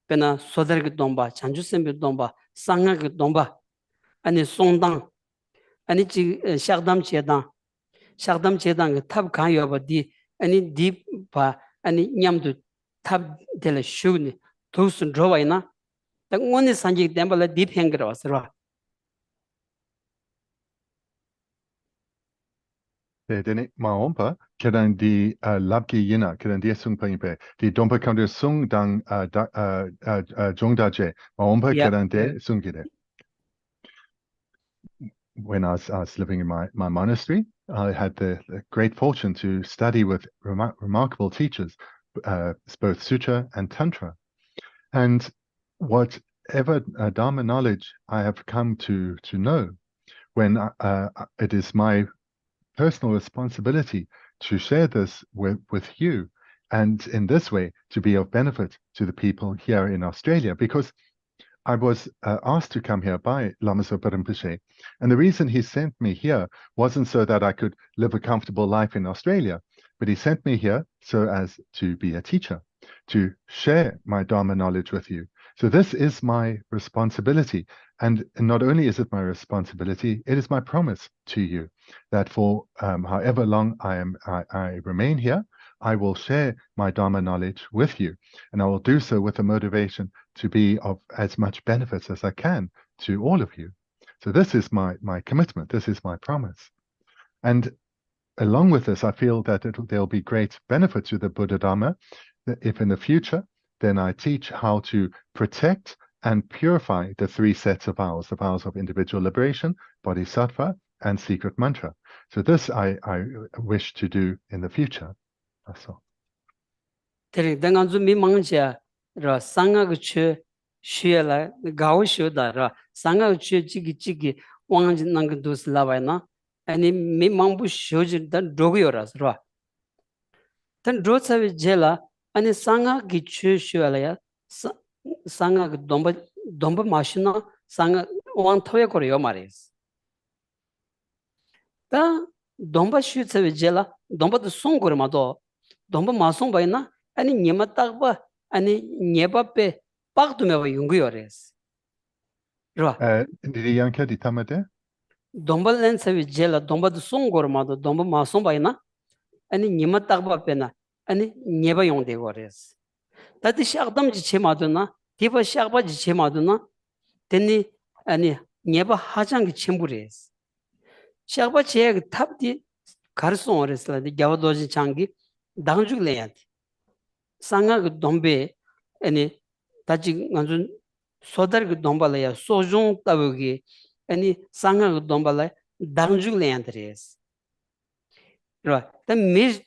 pena sodar gi domba chanju sembe domba sanga gi domba ani songdang ani chi shagdam chedang tab kan yo ba di ani di ba ani nyamdu tab del shuni tosun rowaina 딱 원의 산지 땜발라 딥행그라 왔어라. Dene maompa kedan di labki yina kedan di sung paimpe di dompa counter sung dang jongdaje maompa Yeah. kedan de sungide. When I was living in my monastery, I had the great fortune to study with remarkable teachers, both Sutra and Tantra. And whatever Dharma knowledge I have come to know, when it is my personal responsibility to share this with you, and in this way to be of benefit to the people here in Australia, because I was asked to come here by Lama Zopa Rinpoche, and the reason he sent me here wasn't so that I could live a comfortable life in Australia, but he sent me here so as to be a teacher, to share my Dharma knowledge with you. So this is my responsibility, and not only is it my responsibility, it is my promise to you that for however long I remain here, I will share my Dharma knowledge with you, and I will do so with a motivation to be of as much benefit as I can to all of you. So this is my commitment, this is my promise. And along with this, I feel that there'll be great benefit to the Buddha Dharma if in the future, then I teach how to protect and purify the three sets of vows, the vows of individual liberation, bodhisattva, and secret mantra. So this I wish to do in the future. That's all. 라 상가그 쉬ela 가오 쉬다라 상가그 지기 왕지 난그 도스라바이나 아니 미망부 쉬어진다 로고요라스라 단 로차비 제라 아니 상가기 쉬어야 상가그 domba 마시나 상가 왕토에 거려 말이스 다 domba 쉬어차비 제라 domba도 송거마도 domba 마송바이나 아니 니마딱바 아니 니바페 박두메와 용구요레스 라 Yanka di tamade? domballen savi jela dombad songormado domba masombaina 아니 니마딱바페나 아니 니바 용데 거레스 다디 샤그담지 체마도나 디바 샤그바지 체마도나 데니 아니 니바 하장기 쳔부레스 샤그바 제 탑디 가르송어레스라디 야와도지 장기 당죽레야디 상가 그 dombe 아니 다지 간준 소다르 그 dombalaya 소종 따보기 아니 상가 그 dombalaya 당죽레얀드레스 라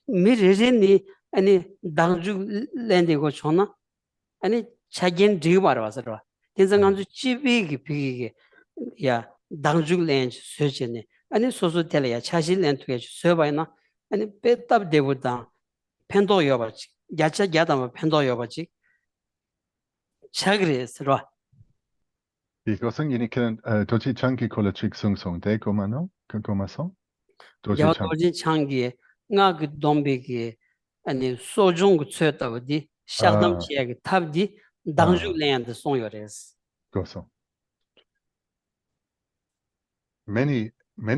미레제니 아니 당죽레인데고 좋나 아니 차겐 드바로 와서라 인상 간주 찌비기 비기게 야 당죽레인 söjene 아니 소소텔야 차실렌투게 sö바이나 아니 빼답 데보다 펜도 여바지 야차 야다마 펜도 여바지 차그레스라 이것은 이니케는 도지 창기 콜라칙 숭송 대 고마노 고마소 도지 야 창 도지 창기에 나그 dombe기 아니 소종 그 쳬다버디 샤담치야기 탑디 당주랜드 송요레스 고소. Many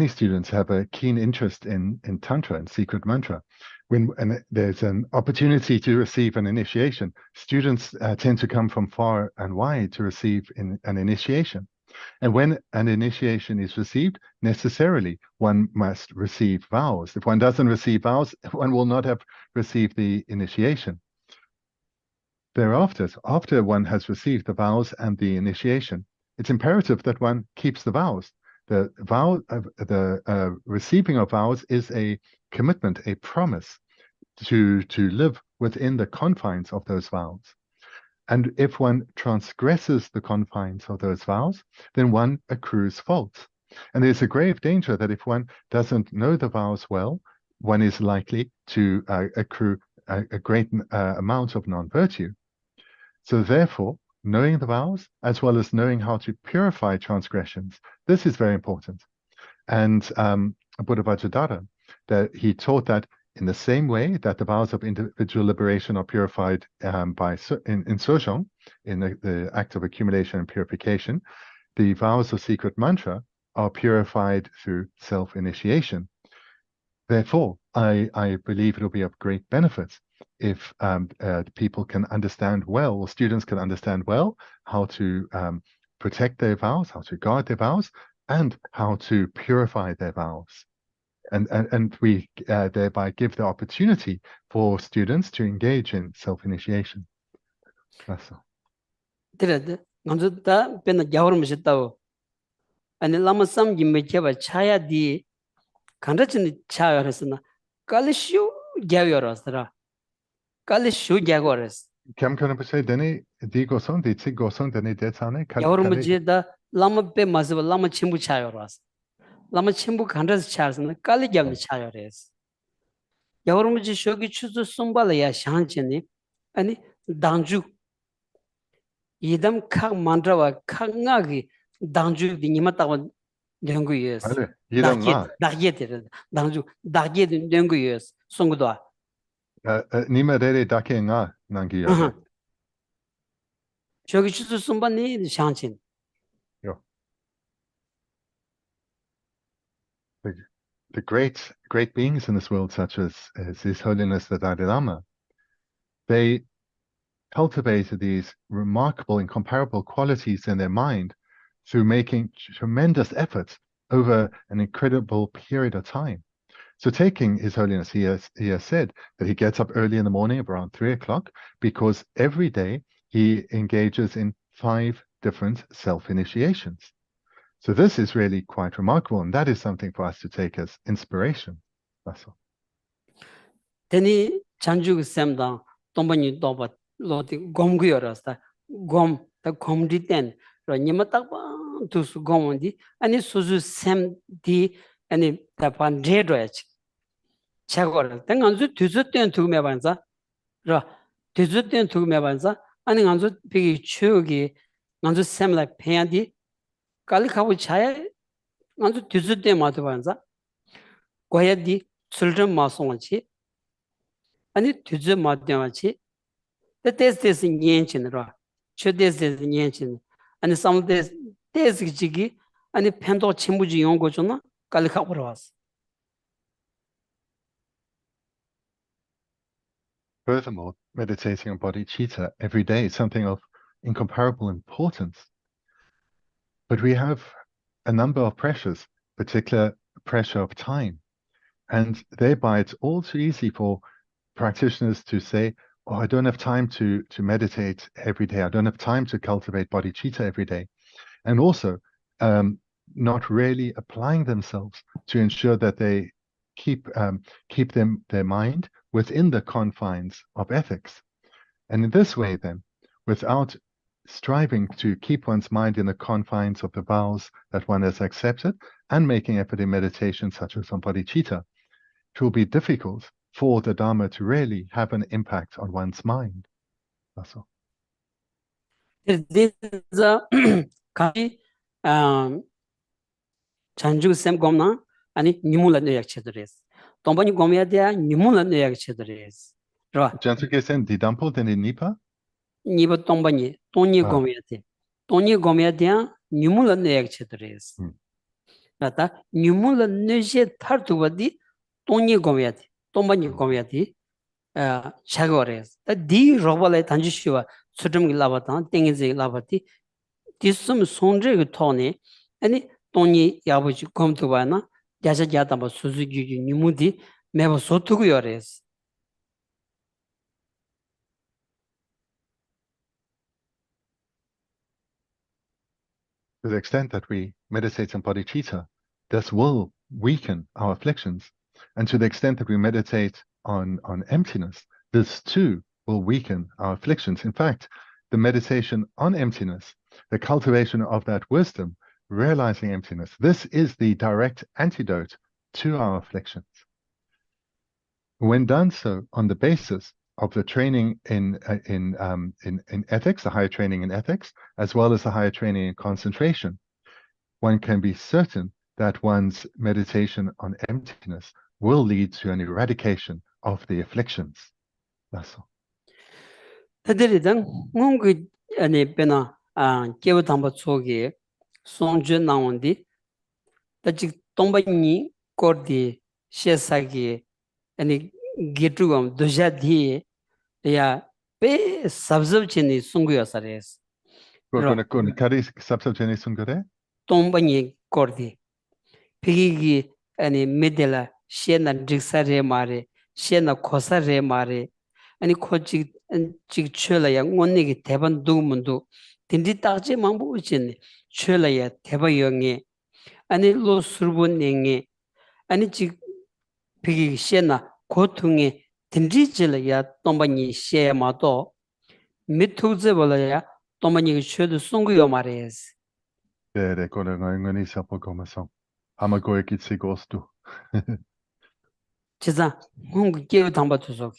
students have a keen interest in Tantra and secret mantra. When there's an opportunity to receive an initiation, students tend to come from far and wide to receive an initiation. And when an initiation is received, necessarily one must receive vows. If one doesn't receive vows, one will not have received the initiation. Thereafter, after one has received the vows and the initiation, it's imperative that one keeps the vows. The receiving of vows is a commitment, a promise to live within the confines of those vows. And if one transgresses the confines of those vows, then one accrues faults. And there's a grave danger that if one doesn't know the vows well, one is likely to accrue a great amount of non-virtue. So therefore, knowing the vows as well as knowing how to purify transgressions. This is very important. And Buddha Vajradhara, that he taught that in the same way that the vows of individual liberation are purified in Sojong, in the act of accumulation and purification, the vows of secret mantra are purified through self-initiation. Therefore, I believe it'll be of great benefit if people can understand well, or students can understand well, how to protect their vows, how to guard their vows, and how to purify their vows. And we thereby give the opportunity for students to engage in self-initiation. That's all. Did nganzu da ben yawr mishitaw. And lama sam yimekeba chaya di kanrachin chaya resna. Kalishu gyayorasra. Kalishu gyagores. Kam kan say deni di goson di tsig goson deni detane Yawr mishida lama be mazba lama chimbu chayoras. Lama chimbu kanras chasna kali gyamni chayores. Yawr mishi shogi chuzu sumbala ya shanchini. Ani danju Yidam kag mandrawa kag ngagi danju di nima tawa dengu yes. Yidam nga. Danju dagye dengu yes. Songudwa. Nima rere dake nga nangi yo. Shogi chuzu sumba ni shanchin. Yo. The great beings in this world, such as His Holiness the Dalai Lama, they cultivated these remarkable, incomparable qualities in their mind through making tremendous efforts over an incredible period of time. So taking His Holiness, he has said that he gets up early in the morning around 3 o'clock because every day he engages in 5 different self-initiations. So this is really quite remarkable, and that is something for us to take as inspiration. That's all. Teni chanju semda tombani doba loti gomguyorasta gom ta gomdi ten ro nima takba tus gomondi ani suzu sem di ani ta pan redroach chagor tenganzu tuzuten tugme banza ro tuzuten tugme banza ani ganzu bigi chugi ganzu sem la pendi kali khabu chaya ganzu tuzuten matu banza goyadi Tsultrim masonchi ani tuzu madhyawachi the this nyenchin ra chu this nyenchin ani some this jigi ani pendo chimbuji yongo chona kalika bras. Furthermore, meditating on bodhicitta every day is something of incomparable importance. But we have a number of pressures, particular pressure of time. And thereby it's all too easy for practitioners to say, oh, I don't have time to meditate every day. I don't have time to cultivate bodhicitta every day. And also not really applying themselves to ensure that they keep their mind within the confines of ethics. And in this way, then, without striving to keep one's mind in the confines of the vows that one has accepted and making effort in meditation such as on bodhicitta, it will be difficult for the Dharma to really have an impact on one's mind. That's all. This is chanju sem gomna ani nimula ne yakchedres. Tombani gomya dia nimula ne yakchedres. Ra. Jansu kesen didampo tene nipa? Nipa tombani toni gomya de. Toni gomya dia nimula ne yakchedres. Rata nimula ne je tartubadi toni gomya de. Tombani gomya de. Chagores. Di robale tanjishiwa Tsultrim labatan tengize labati disum sonje tone ani toni yabuji komtubana jaja jatamba suzugi nimudi meba sotugu yores. To the extent that we meditate on bodhicitta, this will weaken our afflictions. And to the extent that we meditate on emptiness, this too will weaken our afflictions. In fact, the meditation on emptiness, the cultivation of that wisdom, realizing emptiness, this is the direct antidote to our afflictions. When done so on the basis the training in ethics, the higher training in ethics, as well as the higher training in concentration, one can be certain that one's meditation on emptiness will lead to an eradication of the afflictions. That's all. 그들이든 뭔가 아니 배나 깨우 담바 속에 송주 나온디 다직 동반이 거디 셰사기 아니 게트감 도자디 야 베 sabzabchini sunguyasarese Kun kari sabsabchini sungure? 동반이 거디 피기 아니 메델라 시에나 직사레 마레 시에나 코사레 마레 아니 코직 직 쳐라야 원내기 대반 두문도 딘디 딱지 망보진 쳐라야 대바영에 아니 로스르본행에 아니 직 피기 시에나 고통에 딘디질야 동반이 시에마도 미투즈벌야 동반이 쳐도 송구요 말레스 De kono ngani sapo komason. Amagoy kitsi gostu. 지자 홍구 깨우 담바 투속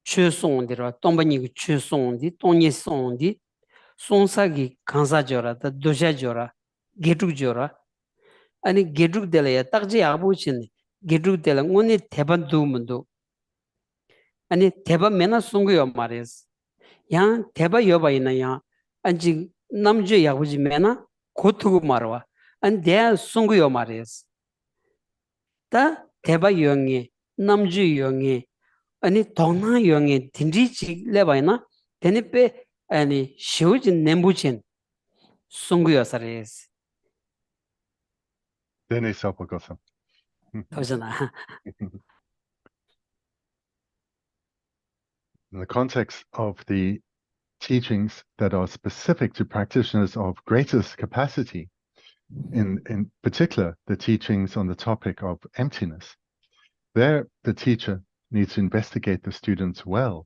추송디라 동반이 추송디 동예 송디 송사기 간사죠라다 도자죠라 게둑죠라 아니 게둑델야 딱지 아부친 게둑델 오니 대반 두문도 아니 대반 메나 송구요 말레스 야 대바 여바이나야 안지 남주 야부지 메나 고투고 말와 안 대 송구요 말레스 다 대바 영이 남주 영이 아니 동나 영이 딘지지 레바이나 데니페 아니 쇼진 nembuchen 송구여사레스 Dene sapo gosan. 도잖아 In the context of the teachings that are specific to practitioners of greatest capacity, in particular the teachings on the topic of emptiness, there the teacher needs to investigate the students well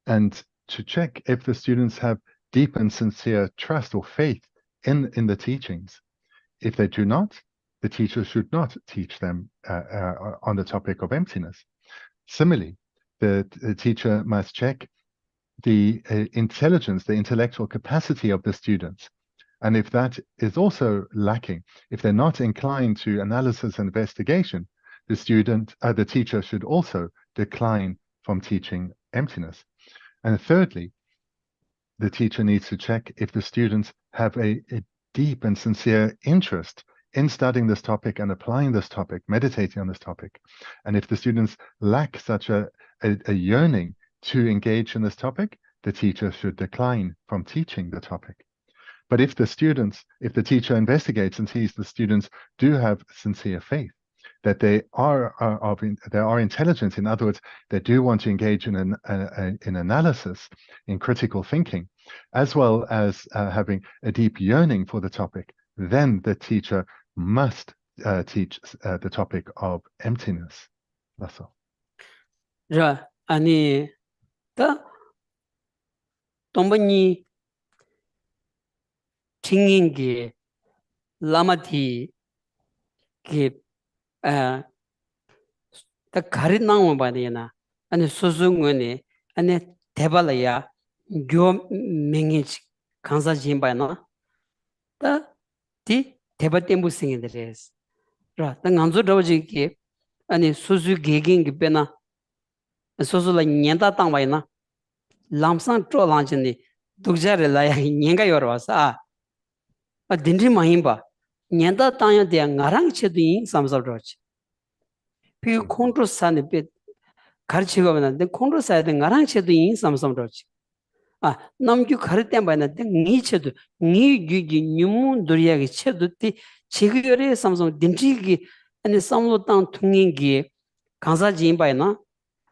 and to check if the students have deep and sincere trust or faith in the teachings. If they do not, the teacher should not teach them on the topic of emptiness. Similarly, the teacher must check the intelligence, the intellectual capacity of the students. And if that is also lacking, if they're not inclined to analysis and investigation, the teacher should also decline from teaching emptiness. And thirdly, the teacher needs to check if the students have a deep and sincere interest in studying this topic and applying this topic, meditating on this topic. And if the students lack such a yearning to engage in this topic, the teacher should decline from teaching the topic. But if the teacher investigates and sees the students do have sincere faith, that they are intelligent, in other words, they do want to engage in analysis, in critical thinking, as well as having a deep yearning for the topic, then the teacher must teach the topic of emptiness. That's all. 자, 아니 다 동반이 팅인기 라마티 다 가리나고 봐야나 아니 소중원에 아니 대발이야 교 맹이지 간사진 봐야나 다디 대바템부 생인데레스 라 당한조 더지기 아니 소주 개긴기 빼나 소소라 년다 땅 봐야나 람상 트롤란진이 독자를 라야 년가 열어와서 아 딘지 마힘바 년다 땅에 대한 나랑 체도인 삼섭로지 그 콘트로산에 배 가르치고 하는데 콘트로사에 대한 나랑 체도인 삼섭로지 아 남규 가르때 봐는데 니 체도 니 규기 뉴문 도리야기 체도티 지구열의 삼성 딘지기 아니 삼로 땅 통행기 강사진 봐이나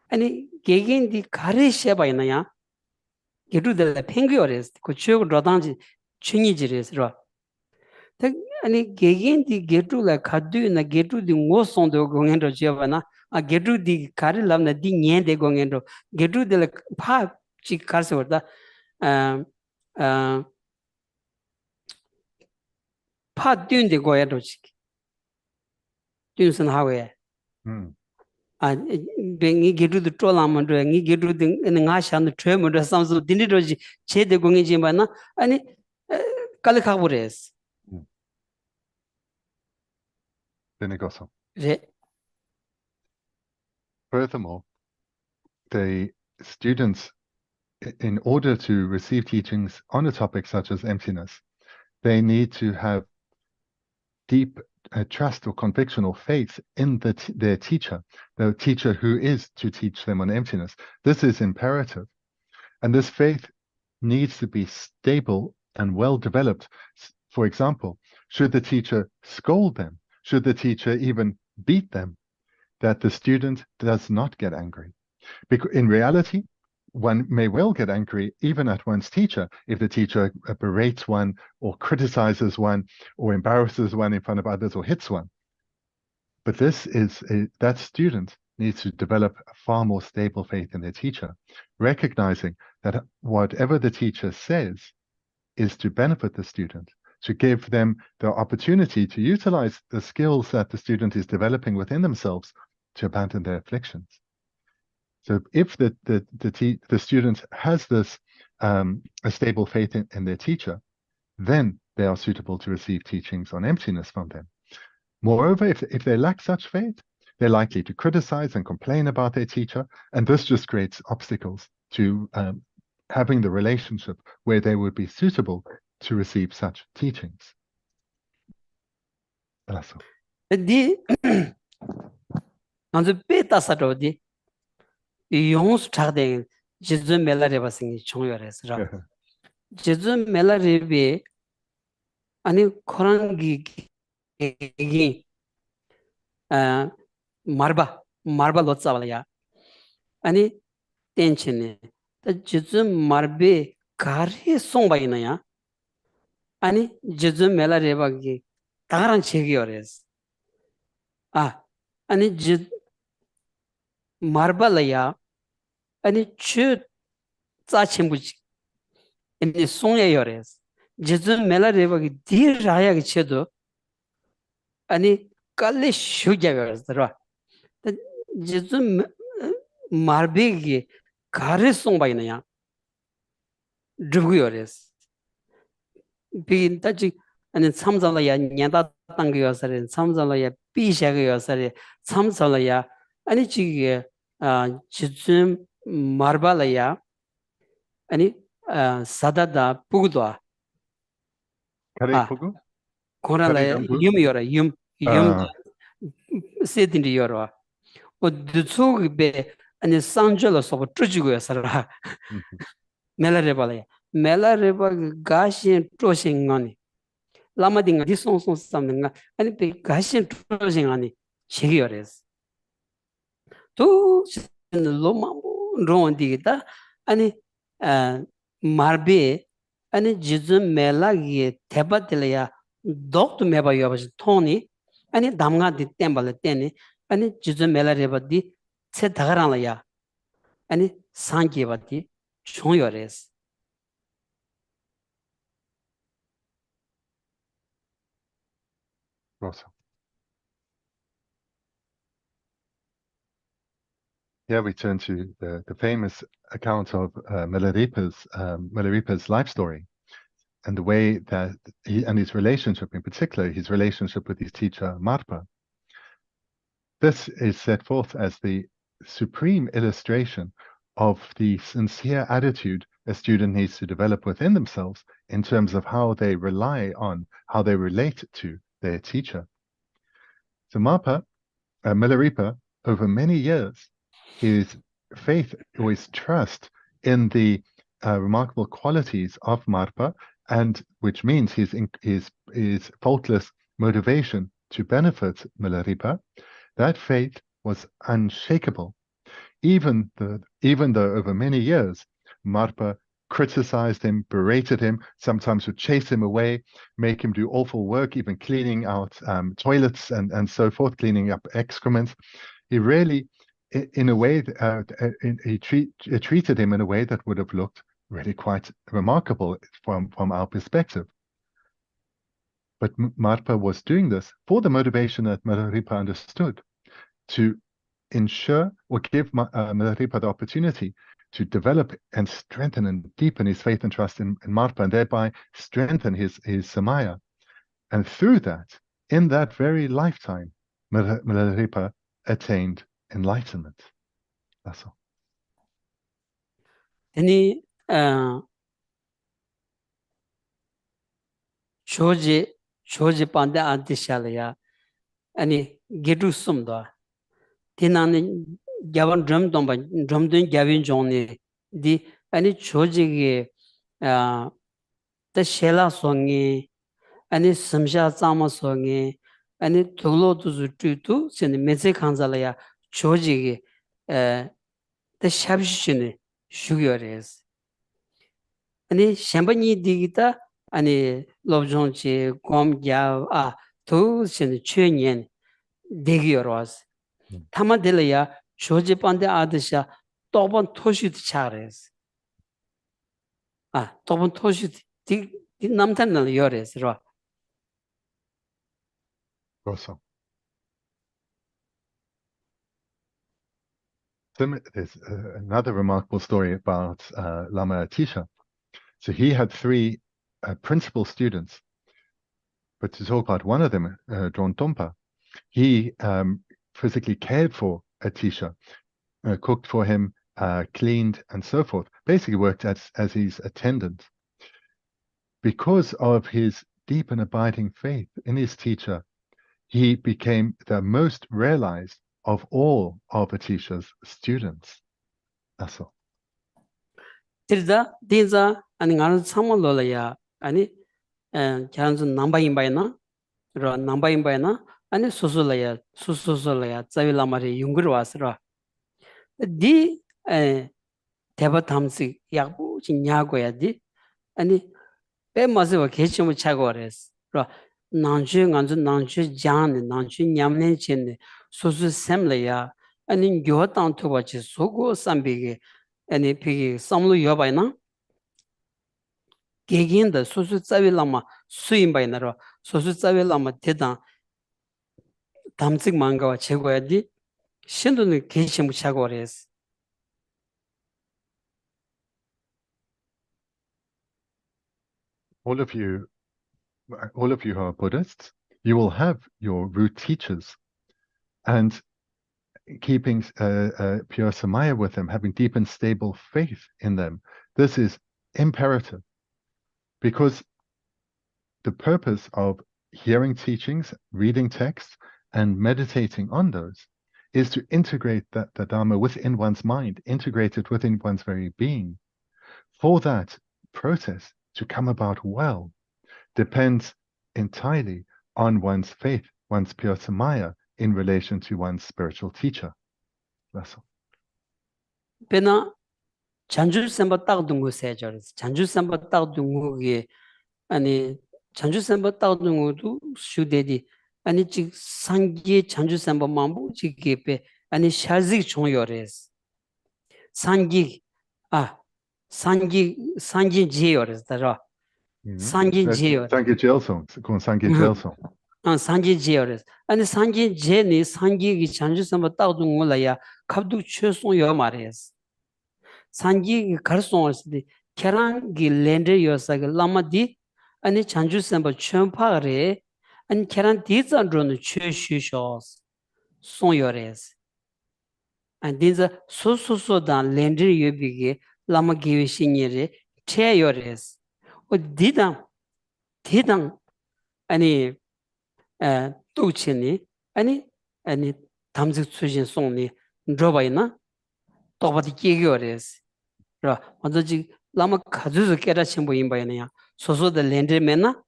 아니 개개인디 가르셔 봐이나야 게루들 팽규어레스 그 추억 로단지 춘이지레스로 아니 개개인디 게루라 가두나 게루디 모송도 공연도 지어봐나 아 게루디 가르람나 디 녜데 공연도 게루들 파지 가서다 파 뛴데 고야도 지 뛴선 하고에 ngi gedu the trolam do ngi gedu the nga shan the trem do samso diniroji che de gongi jimbana ani kal khabures Dinigoso. re Furthermore, the students, in order to receive teachings on a topic such as emptiness, they need to have deep trust or conviction or faith in their teacher, the teacher who is to teach them on emptiness. This is imperative. And this faith needs to be stable and well developed. For example, should the teacher scold them? Should the teacher even beat them? That the student does not get angry. Because in reality, one may well get angry even at one's teacher if the teacher berates one or criticizes one or embarrasses one in front of others or hits one. But that student needs to develop a far more stable faith in their teacher, recognizing that whatever the teacher says is to benefit the student, to give them the opportunity to utilize the skills that the student is developing within themselves to abandon their afflictions. So if the student has this a stable faith in their teacher, then they are suitable to receive teachings on emptiness from them. Moreover, if they lack such faith, they're likely to criticize and complain about their teacher, and this just creates obstacles to having the relationship where they would be suitable to receive such teachings. Alaso. di nanzo beta sado di yongs chagde jizu melare basingi chongyores ra jizu melare be ani korangi gi marba lotsa wala ya ani tenchine ta jizu marbe kari songba ina ya ani jizu melare ba gi taran chegiores ani jizu marba la ya ani chu tsa chimbuji ani songya yores jizu melare ba gi dir raya gi chedo ani kalli shugya yores ra jizu marbe gi kari songba ina ya drugu yores bi tachi ani samzala ya nyanda tang yosare samzala ya bisha yosare samzala ya ani chi jizu marba la ya ani sadada pugudwa Karipugu? kora la yum yora yum sedindi yorwa o dutsu be ani sanjola so trujigo yosara melareba la ya melareba gashin troshin ngani lamadinga di song samnga ani be gashin troshin ngani chigi yores to loma rondigita ani marbe ani jizu mela gi tebatilya doktu meba yobashi toni ani damga di tembala teni ani jizu mela reba di tse dagarangla ya ani sangi ba di chung yores. Awesome. Here we turn to the famous account of Milarepa's life story and the way that and his relationship, in particular, his relationship with his teacher, Marpa. This is set forth as the supreme illustration of the sincere attitude a student needs to develop within themselves in terms of how they rely on, how they relate to their teacher. So Milarepa, over many years, his faith or his trust in the remarkable qualities of Marpa, and which means his faultless motivation to benefit Milarepa, that faith was unshakable. Even though over many years Marpa criticized him, berated him, sometimes would chase him away, make him do awful work, even cleaning out toilets and so forth, cleaning up excrement. He really, in a way, he treated him in a way that would have looked really quite remarkable from our perspective. But Marpa was doing this for the motivation that Milarepa understood, to ensure or give Milarepa the opportunity to develop and strengthen and deepen his faith and trust in Marpa, and thereby strengthen his Samaya. And through that, in that very lifetime, Milarepa attained enlightenment. That's all. Any choji pande antishalaya ani gedu sumda tinani gyavan drum domba drum dun gyavin jongni di ani choji ge the shela songi ani samsha tsama songi ani tolo tu tu sen meze khanzalaya choji ge the shabshine shugyores ani shambani digita 아니 로종치 곰갸 도신 최년 대기여러스 타마델이야 조지반데 아드샤 또번 토시드 차레스 또번 토시드 디 남탄을 여레스로 Awesome. There's another remarkable story about Lama Atisha. So he had three principal students, but to talk about one of them, John Tompa, he physically cared for Atisha, cooked for him, cleaned, and so forth. Basically worked as his attendant. Because of his deep and abiding faith in his teacher, he became the most realized of all of Atisha's students. That's all. tirda dinza ani ngar samololaya ani janzu nambaimbaina ro nambaimbaina ani susulaya zavilamari yungurwasra di 대바 탐식 약부 진야고야디 아니 배마서 개침을 차고 그랬어. 난주 잔 난주 냠내 친 소수 셈래야 아니 교당 토바치 소고 삼비게 아니 비기 삼루 여바이나 개긴다 소수 짜빌라마 수임바이나로 소수 짜빌라마 대단 탐식 망가와 최고야디 신도는 개침을 차고 그랬어. All of you who are Buddhists, you will have your root teachers, and keeping pure samaya with them, having deep and stable faith in them. This is imperative, because the purpose of hearing teachings, reading texts, and meditating on those is to integrate the Dharma within one's mind, integrate it within one's very being. For that process to come about well depends entirely on one's faith, one's pure samaya in relation to one's spiritual teacher. That's all. Pena chanju semba tak dungu sejaris. Chanju semba tak dungu ge ani chanju semba tak dungu tu shudedi ani chik sangi chanju semba mambu chik gepe ani sharzik chong yores. Sangi je yores dara. Sangi je yores. Sangi Jelsong, Sangi Jelsong. Sangi je yores. Ani sangi je ni sangi gi chanju semba tak dungu la ya kabdu chösong yo mares. 산기 가르송어스디 케랑기 렌데 요사가 라마디 아니 찬주선바 쳔파레 아니 케란 디잔드로는 최슈쇼스 송요레스 안디자 소소소단 렌데 요비게 라마 기위신예레 체요레스 오 디당 아니 또치니 아니 담직 수신 송니 드바이나 또바디 기교레스 먼저 라마 가주서 깨닫힌 보인바이네야 소소의 렌드메나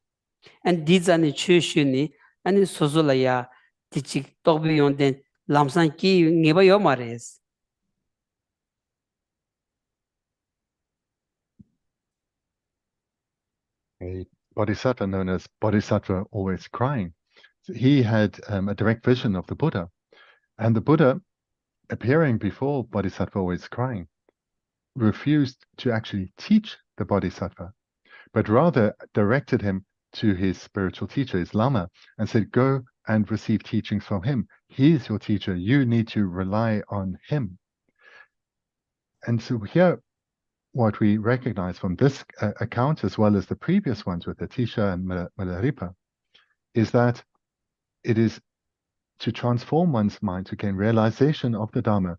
and 디자니 추슈니 아니 소소라야 디치 또비온된 람산기 네바요 마레스 A bodhisattva known as Bodhisattva always crying. He had a direct vision of the Buddha, and the Buddha appearing before Bodhisattva always crying refused to actually teach the Bodhisattva, but rather directed him to his spiritual teacher, his Lama, and said, go and receive teachings from him. He is your teacher. You need to rely on him. And so here, what we recognize from this account, as well as the previous ones with Atisha and Milarepa, is that it is to transform one's mind, to gain realization of the Dharma.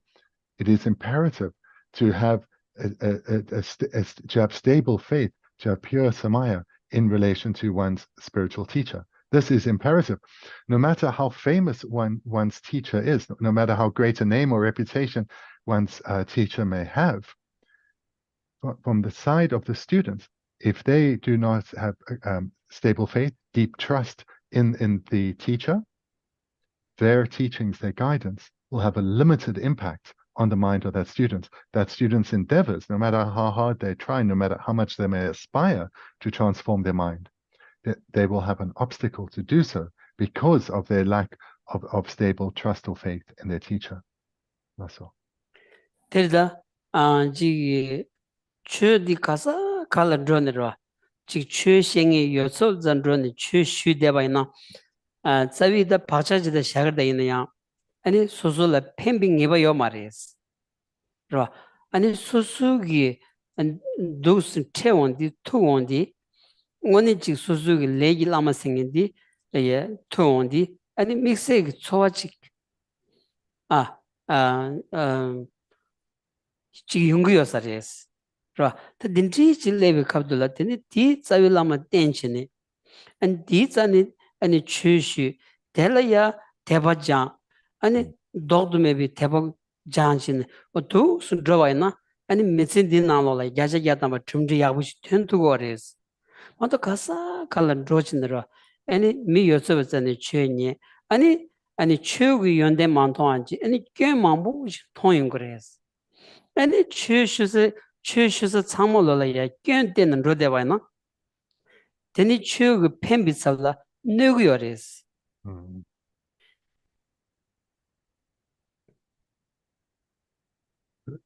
It is imperative to have to have stable faith, to have pure samaya in relation to one's spiritual teacher. This is imperative. No matter how famous one's teacher is, no matter how great a name or reputation one's teacher may have, from the side of the students, if they do not have stable faith, deep trust in the teacher, their teachings, their guidance will have a limited impact on the mind of that student. That student's endeavors, no matter how hard they try, no matter how much they may aspire to transform their mind, they will have an obstacle to do so because of their lack of stable trust or faith in their teacher. That's all. Chudi kasa kala drone ro chik chu shingi yotso zan drone chu shu deba ina tsawi da pachaji da shagar da ina ya ani susu la pembi ngeba yo mares ro ani susu gi dus te won di tu won di ngoni chik susu gi legi lama singin di ye tu won di ani mixe gi chowa chik chik yungu yo sares the dinti chile kabdula tini ti tsavilama tenchini and di tsani ani chushu telaya teba jang ani dogdu maybe teba janchin o tu sundrawayna ani mitsin din nalo la yaja yatama tumri yabush tentu gores mato kasa kalan drochinra ani mi yotso tsani chunye ani chugu yonde manto anji ani kyen mambu tonyung gores ani chushusa 참molala ya kyen tenan rodewa na teni chugu pembi sabla nugu yores.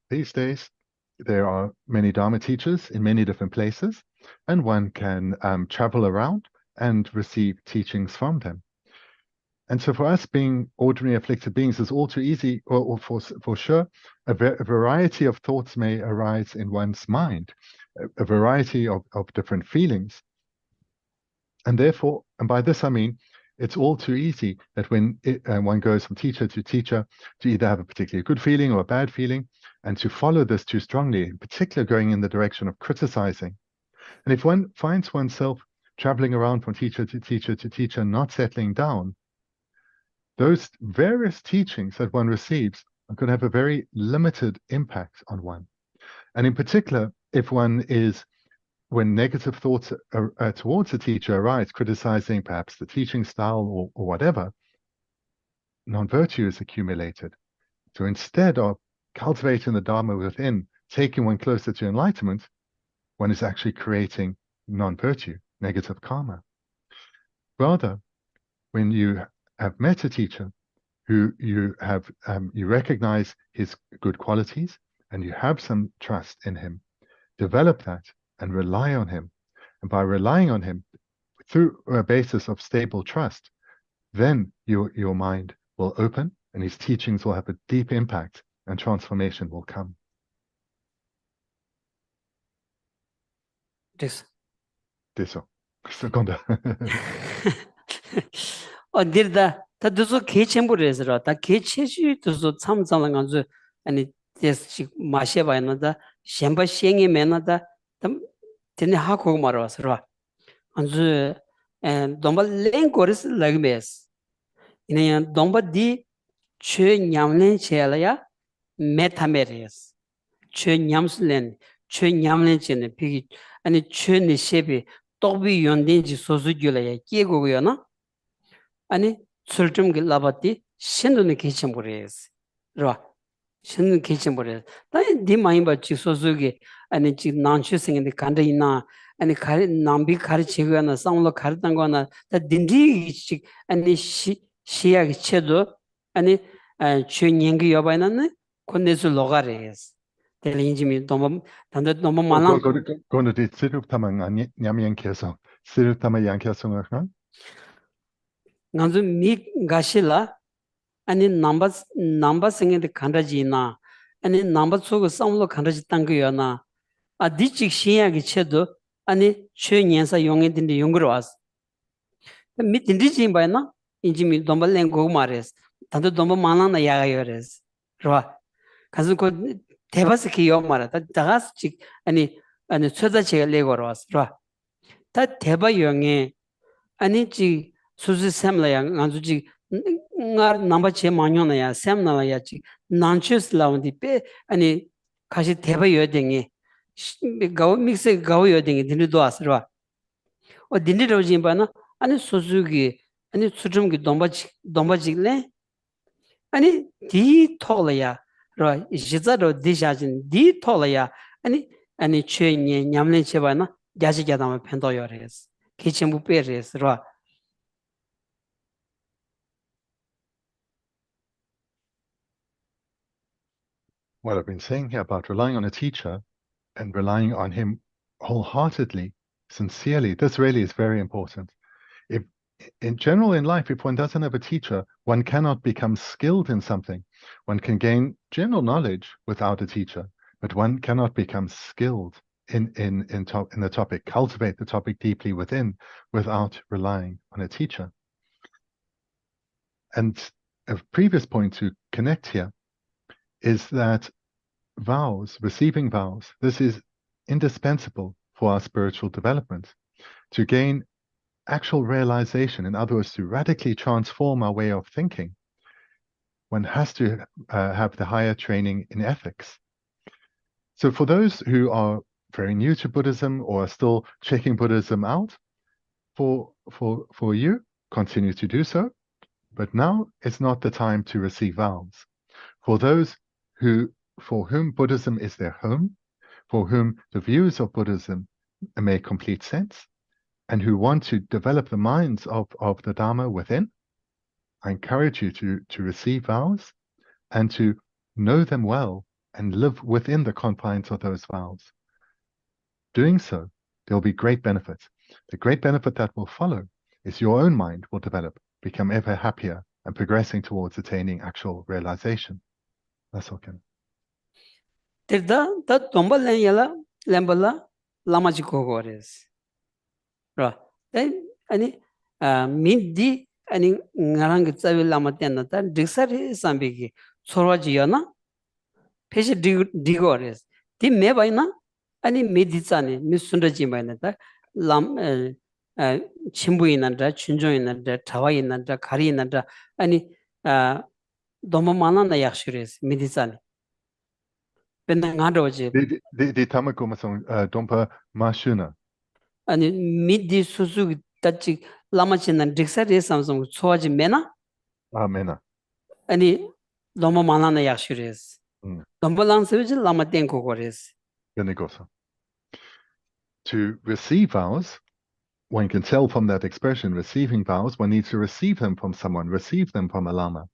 These days, there are many Dharma teachers in many different places, and one can travel around and receive teachings from them. And so for us being ordinary afflicted beings, it's all too easy, or for sure, a variety of thoughts may arise in one's mind, a variety of different feelings. And therefore, and by this I mean, it's all too easy that when one goes from teacher to either have a particularly good feeling or a bad feeling, and to follow this too strongly, in particular going in the direction of criticizing. And if one finds oneself traveling around from teacher to teacher, not settling down, those various teachings that one receives are going to have a very limited impact on one. And in particular, if one is, when negative thoughts towards the teacher arise, criticizing perhaps the teaching style or whatever, non-virtue is accumulated. So instead of cultivating the Dharma within, taking one closer to enlightenment, one is actually creating non-virtue, negative karma. Rather, when you have met a teacher who you recognize his good qualities and you have some trust in him, develop that and rely on him. And by relying on him through a basis of stable trust, then your mind will open and his teachings will have a deep impact and transformation will come. This. Seconda. Dirda ta duzo kechemburez ra ta kecheju duzo chamzalang anzu ani des mashe bayna da shemba shenge mena da tam tene hakog marwas ra anzu domba lengoris lagmes ina domba di che nyamlen chela ya metameres che nyamslen che nyamlen chene pi ani che ni shebi tobi yondenji sozu gyula ya kiego yo na 아니 Tsultrim ki labati shendu kechim bures ro shendu kechim bures ta di maimba chi sosu gi ani chi nanchu sing ni kanda ina ani khari nambi khari chigo na samlo khari tangwa na ta dindi chi ani shiya gi chedo ani chu nyengi yobaina ne konnesu logares telingimi domba tanda domba malang Kono di sirup tamang nyamyen keso sirup tamang yang keso ngakna nganzu mi gashila ani number singing the kandaji na ani number so samlo kandaji tangyo na a dichik shiya gi chedo ani chö nyensa yongin din yongro was mi dindi jin ba na inji mi domba len go mares tanto domba mana na ya yores ro kazu ko 대바스 기요 말다 다가스 아니 최자 제가 레고로 왔어 다 대바 영에 아니 지 수수 샘라야 안주지 나 넘버 제 마녀나야 샘나야 지 난치스 라운디 빼 아니 가시 대바 여댕이 가오 믹스 가오 여댕이 딘도 왔어 어 딘디로 짐바나 아니 수수기 아니 수좀기 domba지래 아니 디 톨이야 로 이제자로 디샤진 디 톨이야 아니 최니 냠는 제바나 야지게다면 펜도요레스 기침부 빼레스 로 What I've been saying here about relying on a teacher and relying on him wholeheartedly, sincerely, this really is very important. If in general in life, if one doesn't have a teacher, one cannot become skilled in something. One can gain general knowledge without a teacher, but one cannot become skilled in the topic, cultivate the topic deeply within without relying on a teacher. And a previous point to connect here is that vows, receiving vows, this is indispensable for our spiritual development. To gain actual realization, in other words, to radically transform our way of thinking, one has to have the higher training in ethics. So for those who are very new to Buddhism or are still checking Buddhism out, for you, continue to do so. But now it's not the time to receive vows. For those for whom Buddhism is their home, for whom the views of Buddhism make complete sense, and who want to develop the minds of the Dharma within, I encourage you to receive vows and to know them well and live within the confines of those vows. Doing so, there will be great benefits. The great benefit that will follow is your own mind will develop, become ever happier, and progressing towards attaining actual realization. That's okay. Tirda da tombal yala lembala lamaji gogores ro ani mindi ani ngarang tsawi lama tenna ta diksari sambigi sorwaji yana peshi digores di me baina ani meditsani misundaji baina ta lam chimbuinanda chunjoinanda tawainanda karinanda ani domba manana yakshures meditsani Di tamako masong dompa mashuna. 아니 미디 수수 따지 라마치는 딕사리 삼성 소화지 메나? Mena. 아니 너무 많아나 약슈레스. 너무 랑스위지 라마 땡고 거레스. To receive vows, one can tell from that expression, receiving vows, one needs to receive them from someone, receive them from a lama.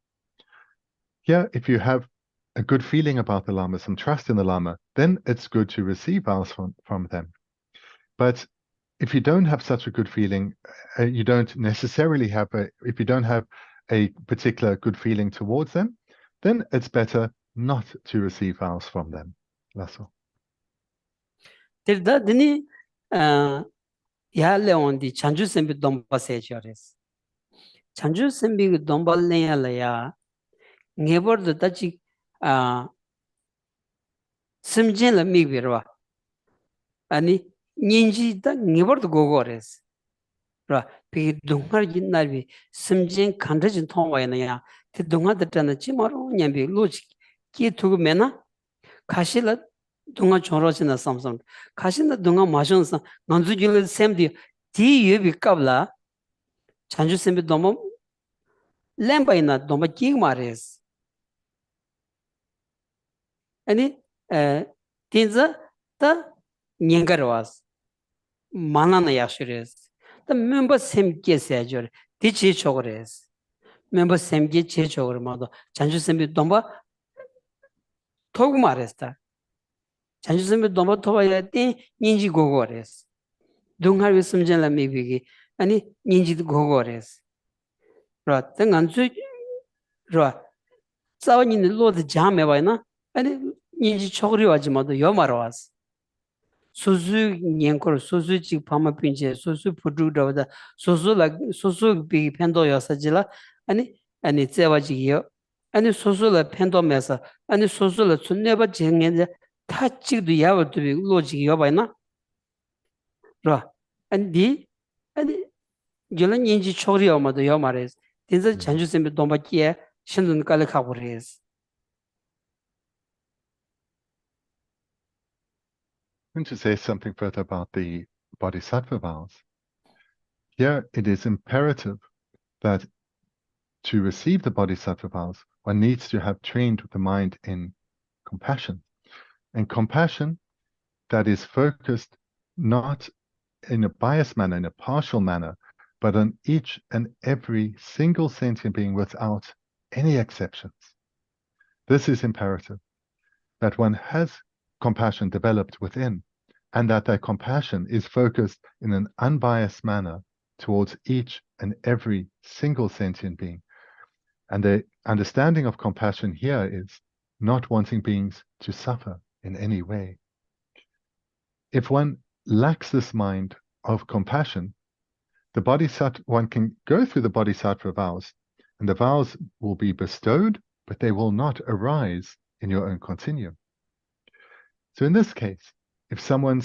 Here, if you have a good feeling about the lama, some trust in the lama, then it's good to receive vows from them. But if you don't have such a good feeling, you don't necessarily have if you don't have a particular good feeling towards them, then it's better not to receive vows from them. That's all. Dini ya leondi chanju sembi domba sejores. chanju sembi domba leya ya ngebordo tachi simjen la mibirwa. Ani ninji da ngebordo gogores. Ra pi dungar jinnabi simjen kandajin tongwayna ya te dungar datana chimaro nyambi logic ki tugu mena kashila dunga chorosina samsam kashina dunga mashonsa nganzu gil semdi di yubi kabla chanju sembi domba lembayna domba kigmares. Ani tinza ta nyengarwas manana yakshures. The member sem gesajor dichi chogres. Member sem ge che chogor modo chanju sembi domba togmaresta. chanju sembi domba tobaya ti ninji gogores. Dungar wisumjen la mibigi ani ninji gogores. 라 등안주 라 자원이 로드 잠에 와이나 아니 인지 초그리 와지 모두 요마로 왔어 소수 년걸 소수직 파마 핀제 소수 부두다다 소수 비 펜도여서지라 아니 제와지요 아니 소수라 펜도면서 아니 소수라 준내바 정년제 타치도 야워도 로직 여바이나 라 아니 열은 인지 초리 오마도 요마레스 진짜 전주쌤이 돈받기에 신는 깔을 가고 그래서 I'm going to say something further about the bodhisattva vows. Here it is imperative that to receive the bodhisattva vows, one needs to have trained the mind in compassion. And compassion that is focused not in a biased manner, in a partial manner, but on each and every single sentient being without any exceptions. This is imperative, that one has compassion developed within, and that compassion is focused in an unbiased manner towards each and every single sentient being. And the understanding of compassion here is not wanting beings to suffer in any way. If one lacks this mind of compassion, the bodhisattva, one can go through the bodhisattva vows, and the vows will be bestowed, but they will not arise in your own continuum. So in this case, if someone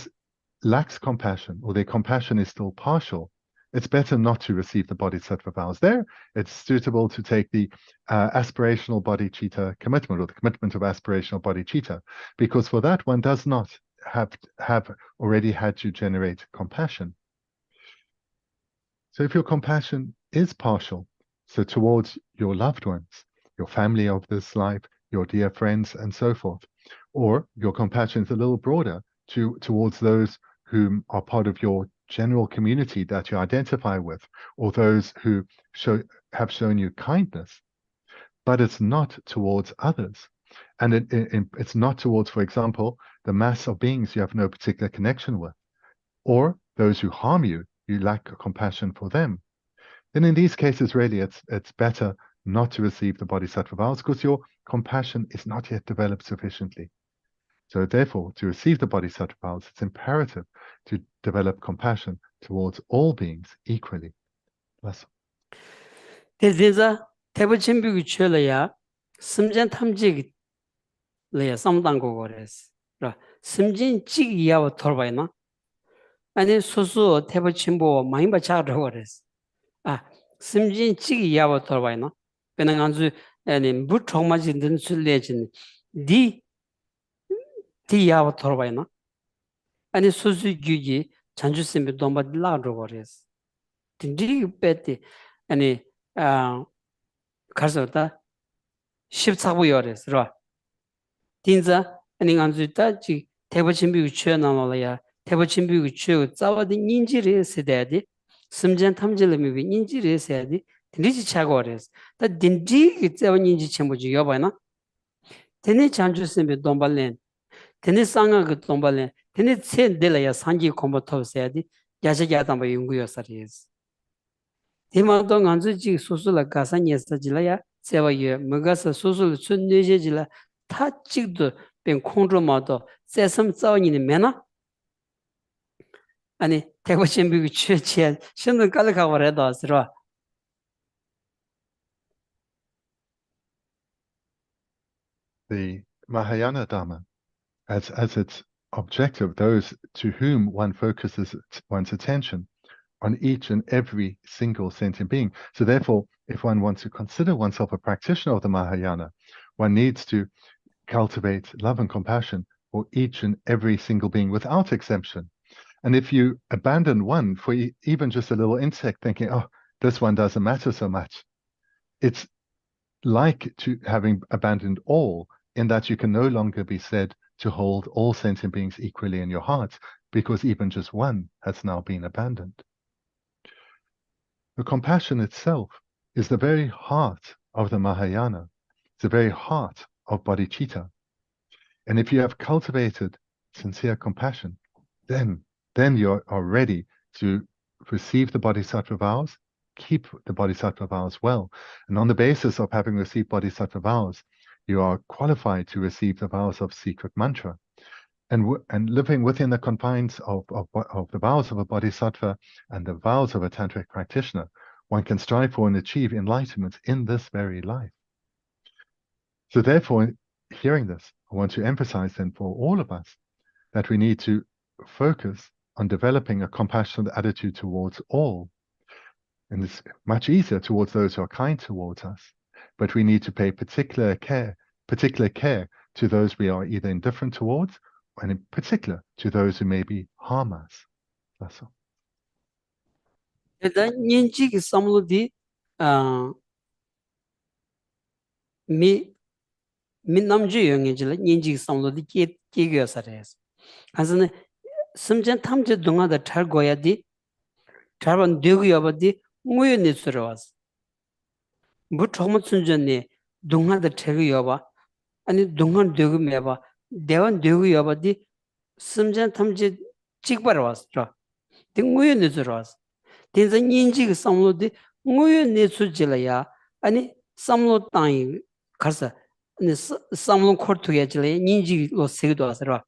lacks compassion, or their compassion is still partial, it's better not to receive the bodhisattva vows there. It's suitable to take the aspirational bodhicitta commitment, or the commitment of aspirational bodhicitta, because for that one does not have already had to generate compassion. So if your compassion is partial, so towards your loved ones, your family of this life, your dear friends, and so forth, or your compassion is a little broader towards those whom are part of your general community that you identify with, or those who have shown you kindness, but it's not towards others. And it's not towards, for example, the mass of beings you have no particular connection with, or those who harm you, you lack compassion for them. Then in these cases, really, it's better not to receive the bodhisattva vows, because your compassion is not yet developed sufficiently. So therefore, to receive the bodhisattva vows, it's imperative to develop compassion towards all beings equally. Bless. 대대자 대부침비기 쳐려야 심전 탐지 레야 삼당고 그래서 심진 찌기야와 돌바이나 아니 소수 대부침보 많이 받자고 그래서 심진 찌기야와 돌바이나 그냥 아주 아니 무통마진 술래진 디야와 돌바이나 아니 소수 규기 잔주심이 돈받라고 그래서 딘디 빼때 아니 가서다 14부열에서 딘자 아니 간주다 지 대부침비 취해 나와야 대부침비 취해 자와디 인지를 세대디 심전 탐질음이 인지를 세대디 딘지 차고레스 다 딘지 자와 인지 첨부지 여봐나 데네 잔주스미 돈발렌 데네 상가 그 돈발렌 데네 쳔델야 상기 콤보토 세디 야자야담바 연구요사리스 디마도 간주지 소소라 가산예스지라야 세와예 뭐가서 소소를 춘뇌제지라 타직도 빈 콩조마도 세섬 싸우니는 매나 아니 대고신비기 취치에 신는 깔가고 그래도 쓰러 The Mahayana Dharma, as its objective, those to whom one focuses one's attention on each and every single sentient being. So therefore, if one wants to consider oneself a practitioner of the Mahayana, one needs to cultivate love and compassion for each and every single being without exception. And if you abandon one for even just a little insect, thinking, oh, this one doesn't matter so much, it's like to having abandoned all, in that you can no longer be said to hold all sentient beings equally in your heart, because even just one has now been abandoned. The compassion itself is the very heart of the Mahayana. It's the very heart of bodhicitta. And if you have cultivated sincere compassion, then you are ready to receive the bodhisattva vows keep the bodhisattva vows well. And on the basis of having received bodhisattva vows, you are qualified to receive the vows of secret mantra. And living within the confines of the vows of a bodhisattva and the vows of a tantric practitioner, one can strive for and achieve enlightenment in this very life. So therefore, hearing this, I want to emphasize then for all of us that we need to focus on developing a compassionate attitude towards all. And it's much easier towards those who are kind towards us, but we need to pay particular care to those we are either indifferent towards, and in particular to those who maybe harm us. That's all. Mi namju yonge jila nyinji samlo di kegyo sares. Asana samjan tamje dunga da tar goya di tarban degu yoba di nguyo ne surawas. Bu thoma tsunjan ne dunga da tegu yoba ani dunga degu meba dewan degu yoba di samjan tamje chikbarawas ra. Di nguyo ne surawas. Tenza nyinji samlo di nguyo ne sujila ya ani samlo tangi karsa samlong kortu ya jile ninji lo segdo asra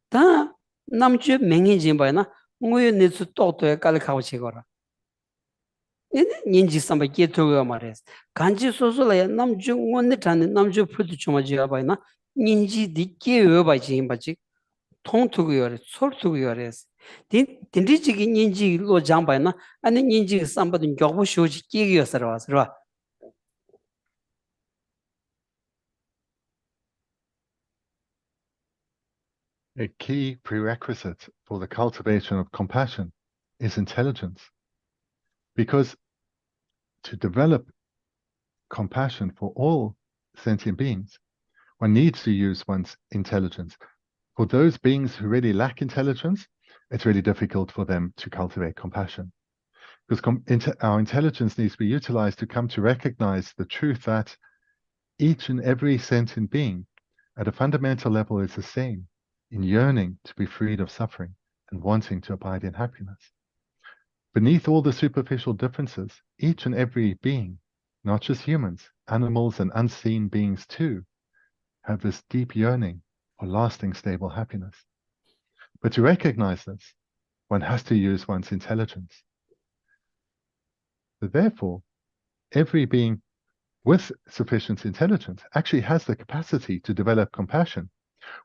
ta namju mengi jimba na ngoyo netsu toto ya kal khaw chegora ninji samba ge to mares kanji sosola ya namju ngonne tan namju phutu chuma jiya ba na ninji di ge yo ba jimba ji tong tu yo re sor tu yo re din ji gi ninji lo jamba na ani ninji samba dun gyobo shoji ge yo asra A key prerequisite for the cultivation of compassion is intelligence. Because to develop compassion for all sentient beings, one needs to use one's intelligence. For those beings who really lack intelligence, it's really difficult for them to cultivate compassion. Because our intelligence needs to be utilized to come to recognize the truth that each and every sentient being at a fundamental level is the same in yearning to be freed of suffering and wanting to abide in happiness. Beneath all the superficial differences, each and every being, not just humans, animals and unseen beings too, have this deep yearning for lasting, stable happiness. But to recognize this, one has to use one's intelligence. So therefore, every being with sufficient intelligence actually has the capacity to develop compassion.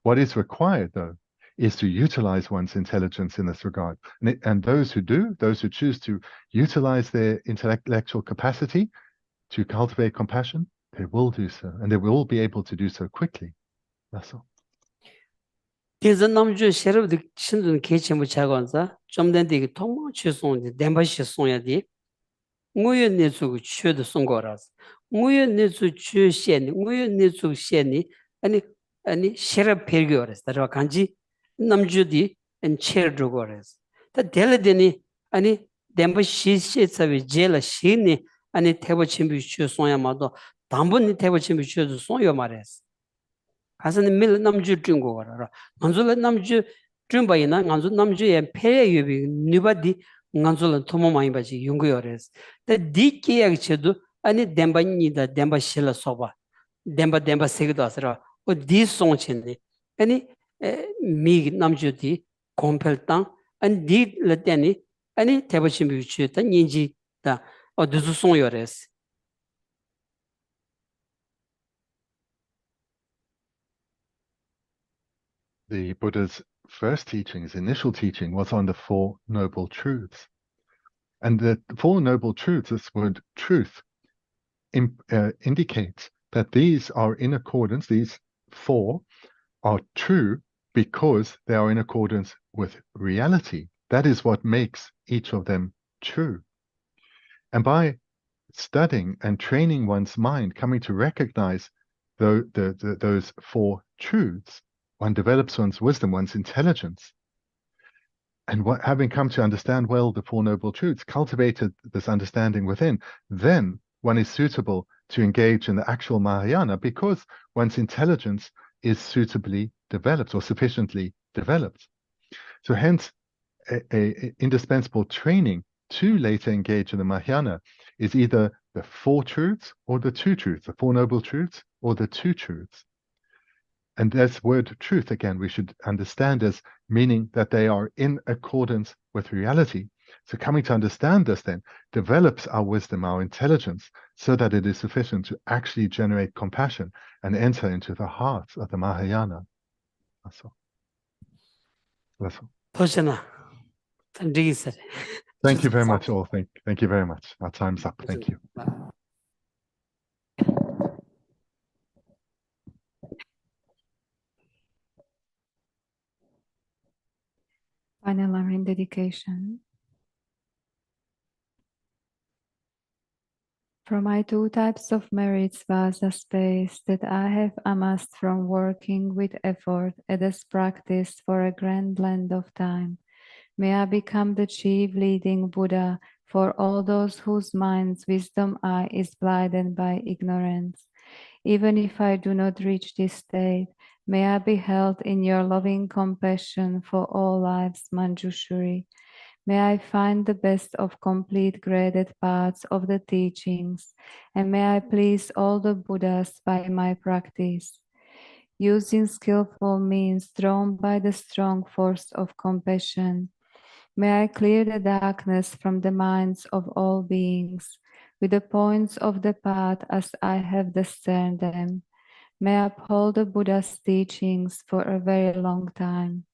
What is required, though, is to utilize one's intelligence in this regard. And those who choose to utilize their intellectual capacity to cultivate compassion, they will do so, and they will be able to do so quickly. That's all. Teza namju sherab di shindun kechen bu chagonza, chomden digi tongmo che song di denpa she song ya di, nguyo netsu gu che de song go raz. Nguyo netsu che she ni, nguyo netsu she ni, ani sherab pergyo raz. Darwa kanji namju di en cher drogo raz. Ta dele deni, ani denpa she tsawi jela she ni, ani teba chimbi che song ya ma do, dambu ni teba chimbi che de song yo ma raz. 가서는 밀 남주 중고 거라. 간zul은 남주 중바이나 간주 남주의 폐에 유비 누바디 간zul은 토모 많이 바지 용거여레스. 데 디케야 쳐도 아니 덴바니다 덴바실라 소바. 덴바 세기도 하서라. 어 디송친데. 아니 미 남주디 콤펠당 아니 디 레테니 아니 대버신 비추다 인지다 어 두수송여레스. The Buddha's first teaching, his initial teaching, was on the Four Noble Truths. And the Four Noble Truths, this word truth, indicates that these are in accordance, these four are true because they are in accordance with reality. That is what makes each of them true. And by studying and training one's mind, coming to recognize those four truths, one develops one's wisdom, one's intelligence. And having come to understand well the Four Noble Truths, cultivated this understanding within, then one is suitable to engage in the actual Mahayana because one's intelligence is suitably developed or sufficiently developed. So hence, a indispensable training to later engage in the Mahayana is either the Four Truths or the Two Truths, the Four Noble Truths or the Two Truths. And this word truth, again, we should understand as meaning that they are in accordance with reality. So coming to understand this then develops our wisdom, our intelligence, so that it is sufficient to actually generate compassion and enter into the heart of the Mahayana. That's all. That's all. Poshana. Thank you very much, all. Thank you very much. Our time's up. Thank you. Final Lavrin dedication. From my two types of merits vasa space that I have amassed from working with effort at this practice for a grand length of time, may I become the chief leading Buddha for all those whose minds' wisdom eye is blinded by ignorance. Even if I do not reach this state, may I be held in your loving compassion for all lives, Manjushri. May I find the best of complete graded paths of the teachings, and may I please all the Buddhas by my practice. Using skillful means drawn by the strong force of compassion, may I clear the darkness from the minds of all beings, with the points of the path as I have discerned them. May I uphold the Buddha's teachings for a very long time.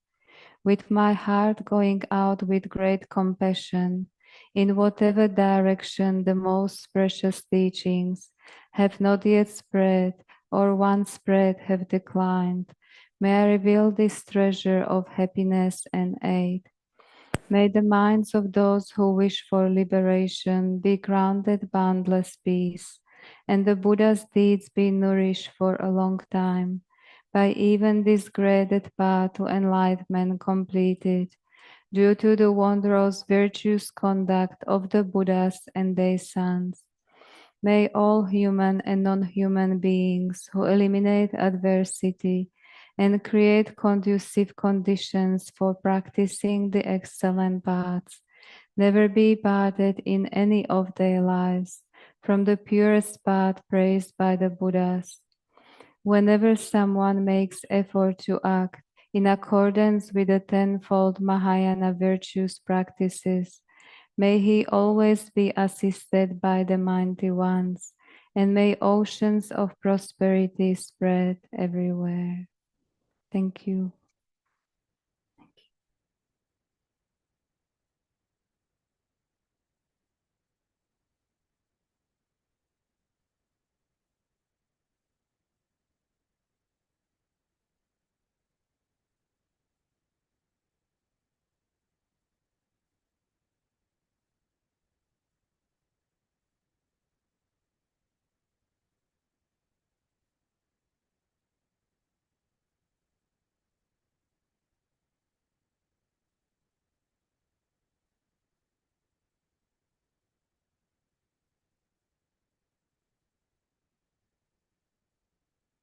With my heart going out with great compassion, in whatever direction the most precious teachings have not yet spread or once spread have declined, may I reveal this treasure of happiness and aid. May the minds of those who wish for liberation be grounded boundless peace, and the Buddha's deeds be nourished for a long time, by even this graded path to enlightenment completed, due to the wondrous virtuous conduct of the Buddhas and their sons. May all human and non-human beings who eliminate adversity and create conducive conditions for practicing the excellent paths never be parted in any of their lives from the purest path praised by the Buddhas. Whenever someone makes effort to act in accordance with the tenfold Mahayana virtues practices, may he always be assisted by the mighty ones, and may oceans of prosperity spread everywhere. Thank you.